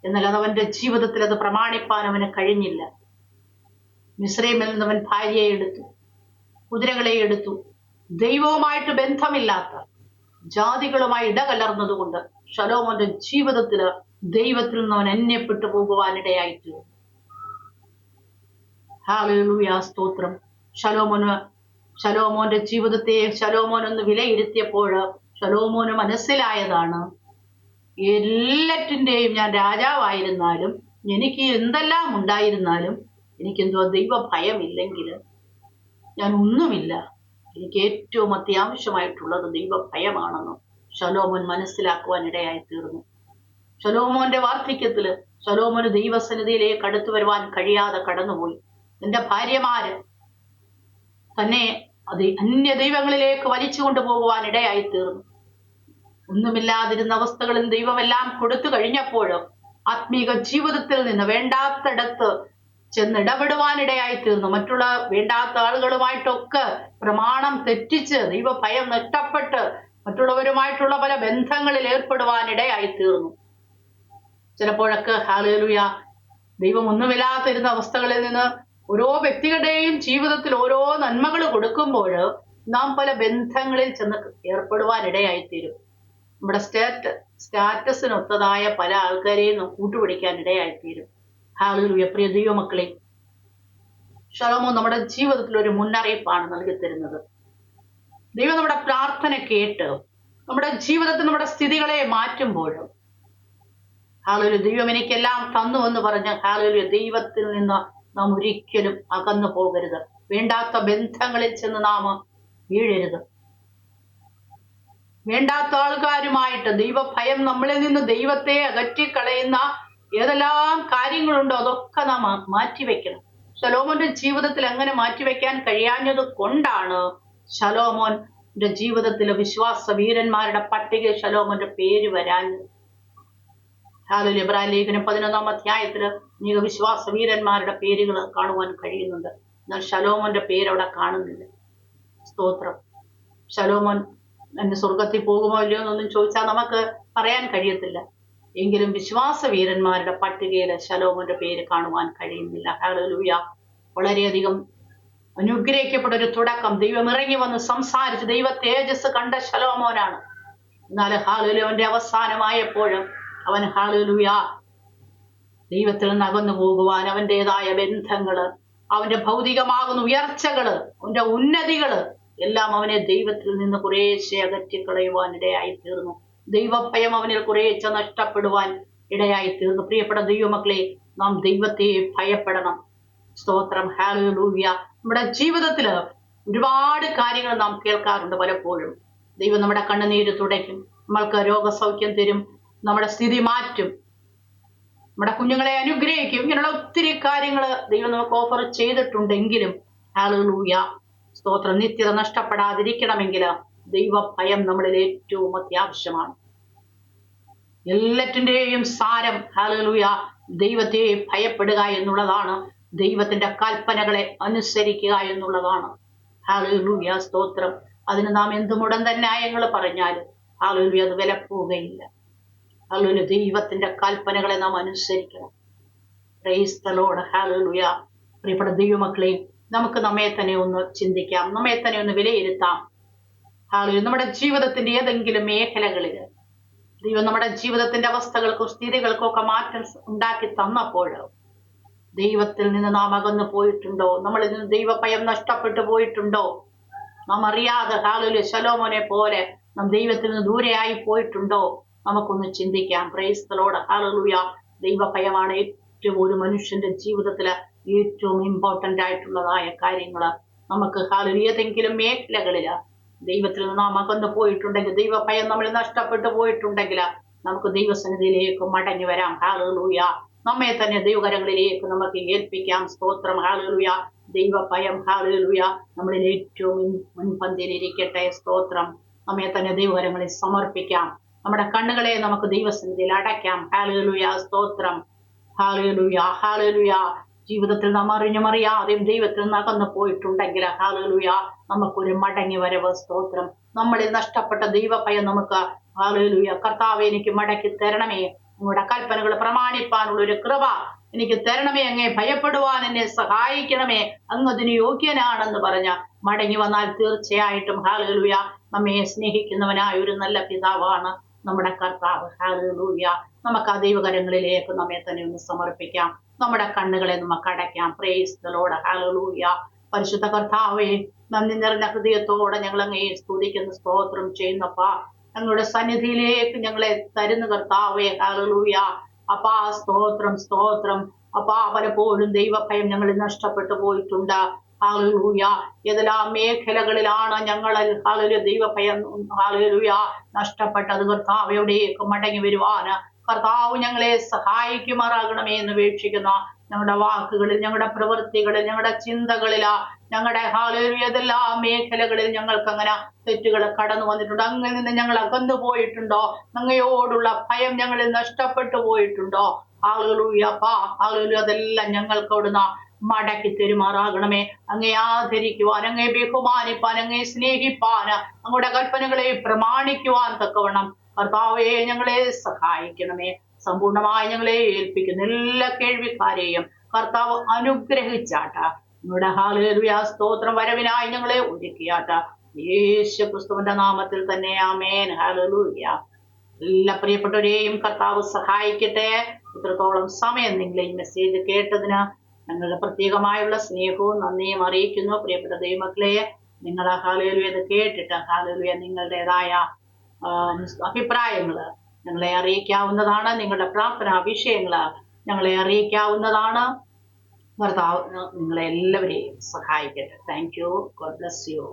എന്നാൽ അത് അവന്റെ ജീവിതത്തിൽ അത് പ്രമാണിപ്പാൻ അവന് കഴിഞ്ഞില്ല. മിസ്രൈമിൽ നിന്ന് അവൻ ഭാര്യയെ എടുത്തു, കുതിരകളെ എടുത്തു. ദൈവവുമായിട്ട് ബന്ധമില്ലാത്ത ജാതികളുമായി ഇടകലർന്നതുകൊണ്ട് ശലോമോന്റെ ജീവിതത്തില് ദൈവത്തിൽ നിന്ന് അവൻ അന്യപ്പെട്ടു പോകുവാനിടയായിട്ട്. ഹല്ലേലൂയ. സ്തോത്രം. ശലോമോന്റെ ജീവിതത്തെ ശലോമോൻ ഒന്ന് വിലയിരുത്തിയപ്പോൾ ശലോമോന് മനസ്സിലായതാണ്, എല്ലാറ്റിന്റെയും ഞാൻ രാജാവായിരുന്നാലും എനിക്ക് എന്തെല്ലാം ഉണ്ടായിരുന്നാലും എനിക്കെന്തോ ദൈവ ഭയമില്ലെങ്കിൽ ഞാൻ ഒന്നുമില്ല. എനിക്ക് ഏറ്റവും അത്യാവശ്യമായിട്ടുള്ളത് ദൈവ ഭയമാണെന്ന് ശലോമോൻ മനസ്സിലാക്കുവാൻ ഇടയായി തീർന്നു. ശലോമോന്റെ വാർദ്ധക്യത്തില് ശലോമോന് ദൈവസന്നിധിയിലേക്ക് അടുത്തു വരുവാൻ കഴിയാതെ കടന്നുപോയി. തന്റെ ഭാര്യമാര് തന്നെ അത് അന്യ ദൈവങ്ങളിലേക്ക് വലിച്ചു കൊണ്ടുപോകുവാൻ ഇടയായി തീർന്നു. ഒന്നുമില്ലാതിരുന്ന അവസ്ഥകളിൽ ദൈവമെല്ലാം കൊടുത്തു കഴിഞ്ഞപ്പോഴും ആത്മീക ജീവിതത്തിൽ നിന്ന് വേണ്ടാത്തടത്ത് ചെന്നിടപെടുവാനിടയായി തീർന്നു. മറ്റുള്ള വേണ്ടാത്ത ആളുകളുമായിട്ടൊക്കെ പ്രമാണം തെറ്റിച്ച് ദൈവഭയം നഷ്ടപ്പെട്ട് മറ്റുള്ളവരുമായിട്ടുള്ള പല ബന്ധങ്ങളിൽ ഏർപ്പെടുവാനിടയായി തീർന്നു. ചിലപ്പോഴൊക്കെ ഹല്ലേലൂയ ദൈവം ഒന്നുമില്ലാതിരുന്ന അവസ്ഥകളിൽ നിന്ന് ഓരോ വ്യക്തികളുടെയും ജീവിതത്തിൽ ഓരോ നന്മകൾ കൊടുക്കുമ്പോൾ നാം പല ബന്ധങ്ങളിൽ ചെന്ന് ഏർപ്പെടുവാനിടയായിത്തീരും. നമ്മുടെ സ്റ്റാറ്റസിനൊത്തതായ പല ആൾക്കാരെയും കൂട്ടുപിടിക്കാൻ ഇടയായിത്തീരും. ഹല്ലേലൂയ. പ്രിയ ദൈവമക്കളെ, ശലോമോൻ നമ്മുടെ ജീവിതത്തിൽ ഒരു മുന്നറിയിപ്പാണ് നൽകി തരുന്നത്. ദൈവം നമ്മുടെ പ്രാർത്ഥന കേട്ട് നമ്മുടെ ജീവിതത്തിൽ നമ്മുടെ സ്ഥിതികളെ മാറ്റുമ്പോഴും ഹല്ലേലൂയ ദൈവം എനിക്കെല്ലാം തന്നു എന്ന് പറഞ്ഞ് ഹല്ലേലൂയ ദൈവത്തിൽ നിന്ന് നാം ഒരിക്കലും അകന്നു പോകരുത്. വേണ്ടാത്ത ബന്ധങ്ങളിൽ ചെന്ന് നാം വീഴരുത്. വേണ്ടാത്ത ആൾക്കാരുമായിട്ട് ദൈവഭയം നമ്മളിൽ നിന്ന് ദൈവത്തെ അകറ്റിക്കളയുന്ന ഏതെല്ലാം കാര്യങ്ങളുണ്ടോ അതൊക്കെ നാം മാറ്റിവെക്കണം. ശലോമോന്റെ ജീവിതത്തിൽ അങ്ങനെ മാറ്റിവെക്കാൻ കഴിയാഞ്ഞത് കൊണ്ടാണ് ശലോമോന്റെ ജീവിതത്തിലെ വിശ്വാസ വീരന്മാരുടെ പട്ടിക ശലോമോന്റെ പേര് വരാഞ്ഞത്. ഹാലലൂയ. എബ്രായ ലേഖനം 11-ാം അധ്യായത്തില് അനേക വിശ്വാസ വീരന്മാരുടെ പേരുകൾ കാണുവാൻ കഴിയുന്നുണ്ട്. എന്നാൽ ശലോമോന്റെ പേര് അവിടെ കാണുന്നില്ല. സ്തോത്രം. ശലോമോൻ എന്നെ സ്വർഗത്തിൽ പോകുമോ ഇല്ലയോ എന്നൊന്നും ചോദിച്ചാൽ നമുക്ക് പറയാൻ കഴിയത്തില്ല. എങ്കിലും വിശ്വാസ വീരന്മാരുടെ പട്ടികയിൽ ശലോമോന്റെ പേര് കാണുവാൻ കഴിയുന്നില്ല. ഹല്ലേലൂയ. വളരെയധികം അനുഗ്രഹിക്കപ്പെട്ട ഒരു തുടക്കം. ദൈവം ഇറങ്ങി വന്ന് സംസാരിച്ച് ദൈവ തേജസ് കണ്ട ശലോമോനാണ്. എന്നാൽ ഹല്ലേലൂയ അവന്റെ അവസാനമായപ്പോഴും അവൻ ഹല്ലേലൂയ ദൈവത്തിൽ നിന്ന് അകന്നു പോകുവാൻ അവൻ്റെതായ ബന്ധങ്ങള്, അവന്റെ ഭൗതികമാകുന്ന ഉയർച്ചകള്, അവന്റെ ഉന്നതികള് എല്ലാം അവനെ ദൈവത്തിൽ നിന്ന് കുറേശ്ശെ അകറ്റിക്കളയുവാൻ ഇടയായി തീർന്നു. ദൈവഭയം അവനിൽ കുറേശ്ശെ നഷ്ടപ്പെടുവാൻ ഇടയായി തീർന്നു. പ്രിയപ്പെട്ട ദൈവമക്കളെ, നാം ദൈവത്തെ ഭയപ്പെടണം. സ്തോത്രം. ഹല്ലേലൂയ. നമ്മുടെ ജീവിതത്തില് ഒരുപാട് കാര്യങ്ങൾ നാം കേൾക്കാറുണ്ട്. പലപ്പോഴും ദൈവം നമ്മുടെ കണ്ണുനീര് തുടയ്ക്കും, നമ്മൾക്ക് രോഗസൗഖ്യം തരും, നമ്മുടെ സ്ഥിതി മാറ്റും, നമ്മുടെ കുഞ്ഞുങ്ങളെ അനുഗ്രഹിക്കും. ഇങ്ങനെയുള്ള ഒത്തിരി കാര്യങ്ങൾ ദൈവം നമുക്ക് ഓഫർ ചെയ്തിട്ടുണ്ടെങ്കിലും ഹല്ലേലൂയ സ്തോത്രം, നിത്യത നഷ്ടപ്പെടാതിരിക്കണമെങ്കിൽ ദൈവഭയം നമ്മളിൽ ഏറ്റവും അത്യാവശ്യമാണ്. എല്ലാറ്റിൻ്റെയും സാരം ഹല്ലേലൂയ ദൈവത്തെ ഭയപ്പെടുക എന്നുള്ളതാണ്. ദൈവത്തിന്റെ കൽപ്പനകളെ അനുസരിക്കുക എന്നുള്ളതാണ്. ഹല്ലേലൂയ സ്തോത്രം. അതിന് നാം എന്ത് മുടന്ത ന്യായങ്ങൾ പറഞ്ഞാലും ഹല്ലേലൂയ അത് വിലപ്പോവുകയില്ല. ഹല്ലേലൂയ ദൈവത്തിന്റെ കൽപ്പനകളെ നാം അനുസരിക്കണം. Price the lord. ഹല്ലേലൂയ. പ്രിയപ്പെട്ട ദൈവമക്കളെ, നമുക്ക് നമ്മെ തന്നെ ഒന്ന് ചിന്തിക്കാം, നമ്മെ തന്നെ ഒന്ന് വിലയിരുത്താം. ഹല്ലേലൂയ. നമ്മുടെ ജീവിതത്തിന്റെ ഏതെങ്കിലും മേഖലകളിൽ ദൈവം നമ്മുടെ ജീവിതത്തിന്റെ അവസ്ഥകൾക്കും സ്ഥിതികൾക്കും ഒക്കെ മാറ്റം ഉണ്ടാക്കി തന്നപ്പോൾ ദൈവത്തിൽ നിന്ന് നാം അകന്നു പോയിട്ടുണ്ടോ? നമ്മളിൽ നിന്ന് ദൈവഭയം നഷ്ടപ്പെട്ടു പോയിട്ടുണ്ടോ? നാം അറിയാതെ ഹല്ലേലൂയ ശലോമോനെ പോലെ നാം ദൈവത്തിൽ നിന്ന് ദൂരെയായി പോയിട്ടുണ്ടോ? നമുക്കൊന്ന് ചിന്തിക്കാം. Price the lord. ഹല്ലേലൂയ. ദൈവഭയമാണ് ഏറ്റവും ഒരു മനുഷ്യന്റെ ജീവിതത്തില് ഏറ്റവും ഇമ്പോർട്ടന്റ് ആയിട്ടുള്ളതായ കാര്യങ്ങള്. നമുക്ക് ഹല്ലേലൂയ ഏതെങ്കിലും മേഖലകളില് ദൈവത്തിൽ നിന്ന് നാം അകന്നു പോയിട്ടുണ്ടെങ്കിൽ, ദൈവഭയം നമ്മൾ നഷ്ടപ്പെട്ടു പോയിട്ടുണ്ടെങ്കിൽ നമുക്ക് ദൈവസന്നിധിയിലേക്ക് മടങ്ങി വരാം. ഹല്ലേലൂയ. നമ്മെ തന്നെ ദൈവകരങ്ങളിലേക്ക് നമുക്ക് ഏൽപ്പിക്കാം. സ്തോത്രം. ഹല്ലേലൂയ. ദൈവഭയം ഹല്ലേലൂയ നമ്മളിൽ ഏറ്റവും മുൻപന്തിയിലിരിക്കട്ടെ. സ്തോത്രം. നമ്മെ തന്നെ ദൈവകരങ്ങളിൽ സമർപ്പിക്കാം. നമ്മുടെ കണ്ണുകളെ നമുക്ക് ദൈവസന്നിധിയിൽ അടയ്ക്കാം. ഹല്ലേലൂയ സ്തോത്രം. ഹല്ലേലൂയ. ഹല്ലേലൂയ. ജീവിതത്തിൽ നാം അറിഞ്ഞും അറിയാതെയും ദൈവത്തിൽ നിന്ന് അകന്നു പോയിട്ടുണ്ടെങ്കിൽ ഹല്ലേലൂയ നമുക്കൊരു മടങ്ങി വരവ്. സ്തോത്രം. നമ്മളിൽ നഷ്ടപ്പെട്ട ദൈവഭയം നമുക്ക് ഹല്ലേലൂയ കർത്താവേ എനിക്ക് മടക്കി തരണമേ, നിങ്ങളുടെ കൽപ്പനകൾ പ്രമാണിപ്പാനുള്ള ഒരു കൃപ എനിക്ക് തരണമേ, അങ്ങേ ഭയപ്പെടുവാൻ എന്നെ സഹായിക്കണമേ, അങ്ങ് അതിന് യോഗ്യനാണെന്ന് പറഞ്ഞ മടങ്ങി വന്നാൽ തീർച്ചയായിട്ടും ഹല്ലേലൂയ നമ്മെ സ്നേഹിക്കുന്നവനായ ഒരു നല്ല പിതാവാണ് നമ്മുടെ കർത്താവ്. ഹല്ലേലൂയ. നമുക്ക് ആ ദൈവകരങ്ങളിലേക്ക് നമ്മെ തന്നെ ഒന്ന് സമർപ്പിക്കാം. നമ്മുടെ കണ്ണുകളെ നമുക്ക് അടയ്ക്കാം. Price the lord. ഹല്ലേലൂയ. പരിശുദ്ധ കർത്താവേ, നന്ദി നിറഞ്ഞ ഹൃദയത്തോടെ ഞങ്ങൾ അങ്ങേ സ്തുതിക്കുന്ന സ്തോത്രം ചെയ്യുന്നപ്പാ. ഞങ്ങളുടെ സന്നിധിയിലേക്ക് ഞങ്ങളെ തരുന്ന കർത്താവേ. ഹല്ലേലൂയ. അപ്പാ സ്തോത്രം സ്തോത്രം. അപ്പാ പലപ്പോഴും ദൈവഭയം ഞങ്ങളിൽ നഷ്ടപ്പെട്ടു പോയിട്ടുണ്ട്. ഹല്ലേലൂയ. ഏതെല്ലാം മേഖലകളിലാണ് ഞങ്ങളിൽ ഹല്ലേലൂയ ദൈവഭയം ഹല്ലേലൂയ നഷ്ടപ്പെട്ടത്? കർത്താവ് എവിടേക്ക് മടങ്ങി വരുവാന് കർത്താവ് ഞങ്ങളെ സഹായിക്കുമാറാകണമേ എന്ന് വീക്ഷിക്കുന്ന ഞങ്ങളുടെ വാക്കുകളിൽ, ഞങ്ങളുടെ പ്രവൃത്തികളിൽ, ഞങ്ങളുടെ ചിന്തകളിൽ, ഞങ്ങളുടെ ഹല്ലേലൂയ ഏതെല്ലാം മേഖലകളിൽ ഞങ്ങൾക്ക് അങ്ങനെ തെറ്റുകൾ കടന്നു വന്നിട്ടുണ്ടോ? അങ്ങിൽ നിന്ന് ഞങ്ങൾ അകന്നു പോയിട്ടുണ്ടോ? അങ്ങയോടുള്ള ഭയം ഞങ്ങളിൽ നഷ്ടപ്പെട്ടു പോയിട്ടുണ്ടോ? ഹല്ലേലൂയ അപ്പാ ഹല്ലേലൂയ അതെല്ലാം ഞങ്ങൾക്ക് അവിടുന്ന് മടക്കി തെരുമാറാകണമേ. അങ്ങേ ആദരിക്കുവാൻ, അങ്ങേ ബഹുമാനിപ്പാൻ, അങ്ങേ സ്നേഹിപ്പാൻ, അങ്ങയുടെ കൽപ്പനകളെ പ്രമാണിക്കുവാൻ തക്കവണ്ണം കർത്താവേ ഞങ്ങളെ സഹായിക്കണമേ. സമ്പൂർണമായി ഞങ്ങളെ ഏൽപ്പിക്കുന്ന എല്ലാ കേൾവിക്കാരെയും കർത്താവ് അനുഗ്രഹിച്ചാട്ട. നിങ്ങളുടെ ഹല്ലേലൂയ സ്തോത്രം വരവിനായി ഞങ്ങളെ ഒരുക്കിയാട്ട. യേശു ക്രിസ്തുവിന്റെ നാമത്തിൽ തന്നെ ആമേൻ. ഹല്ലേലൂയ. എല്ലാ പ്രിയപ്പെട്ടവരെയും കർത്താവ് സഹായിക്കട്ടെ. ഇത്രത്തോളം സമയം നിങ്ങൾ ഈ മെസ്സേജ് കേട്ടതിന് ഞങ്ങളുടെ പ്രത്യേകമായുള്ള സ്നേഹവും നന്ദിയും അറിയിക്കുന്നു. പ്രിയപ്പെട്ട ദൈവമക്കളെ, നിങ്ങൾ ഹല്ലേലൂയ ഇത് കേട്ടിട്ട് ഹല്ലേലൂയ നിങ്ങളുടേതായ അഭിപ്രായങ്ങള് ഞങ്ങളെ അറിയിക്കാവുന്നതാണ്. നിങ്ങളുടെ പ്രാർത്ഥനാ വിഷയങ്ങള് ഞങ്ങളെ അറിയിക്കാവുന്നതാണ്. കർത്താവ് നിങ്ങളെ എല്ലാവരെയും സഹായിക്കട്ടെ. Thank you. God bless you.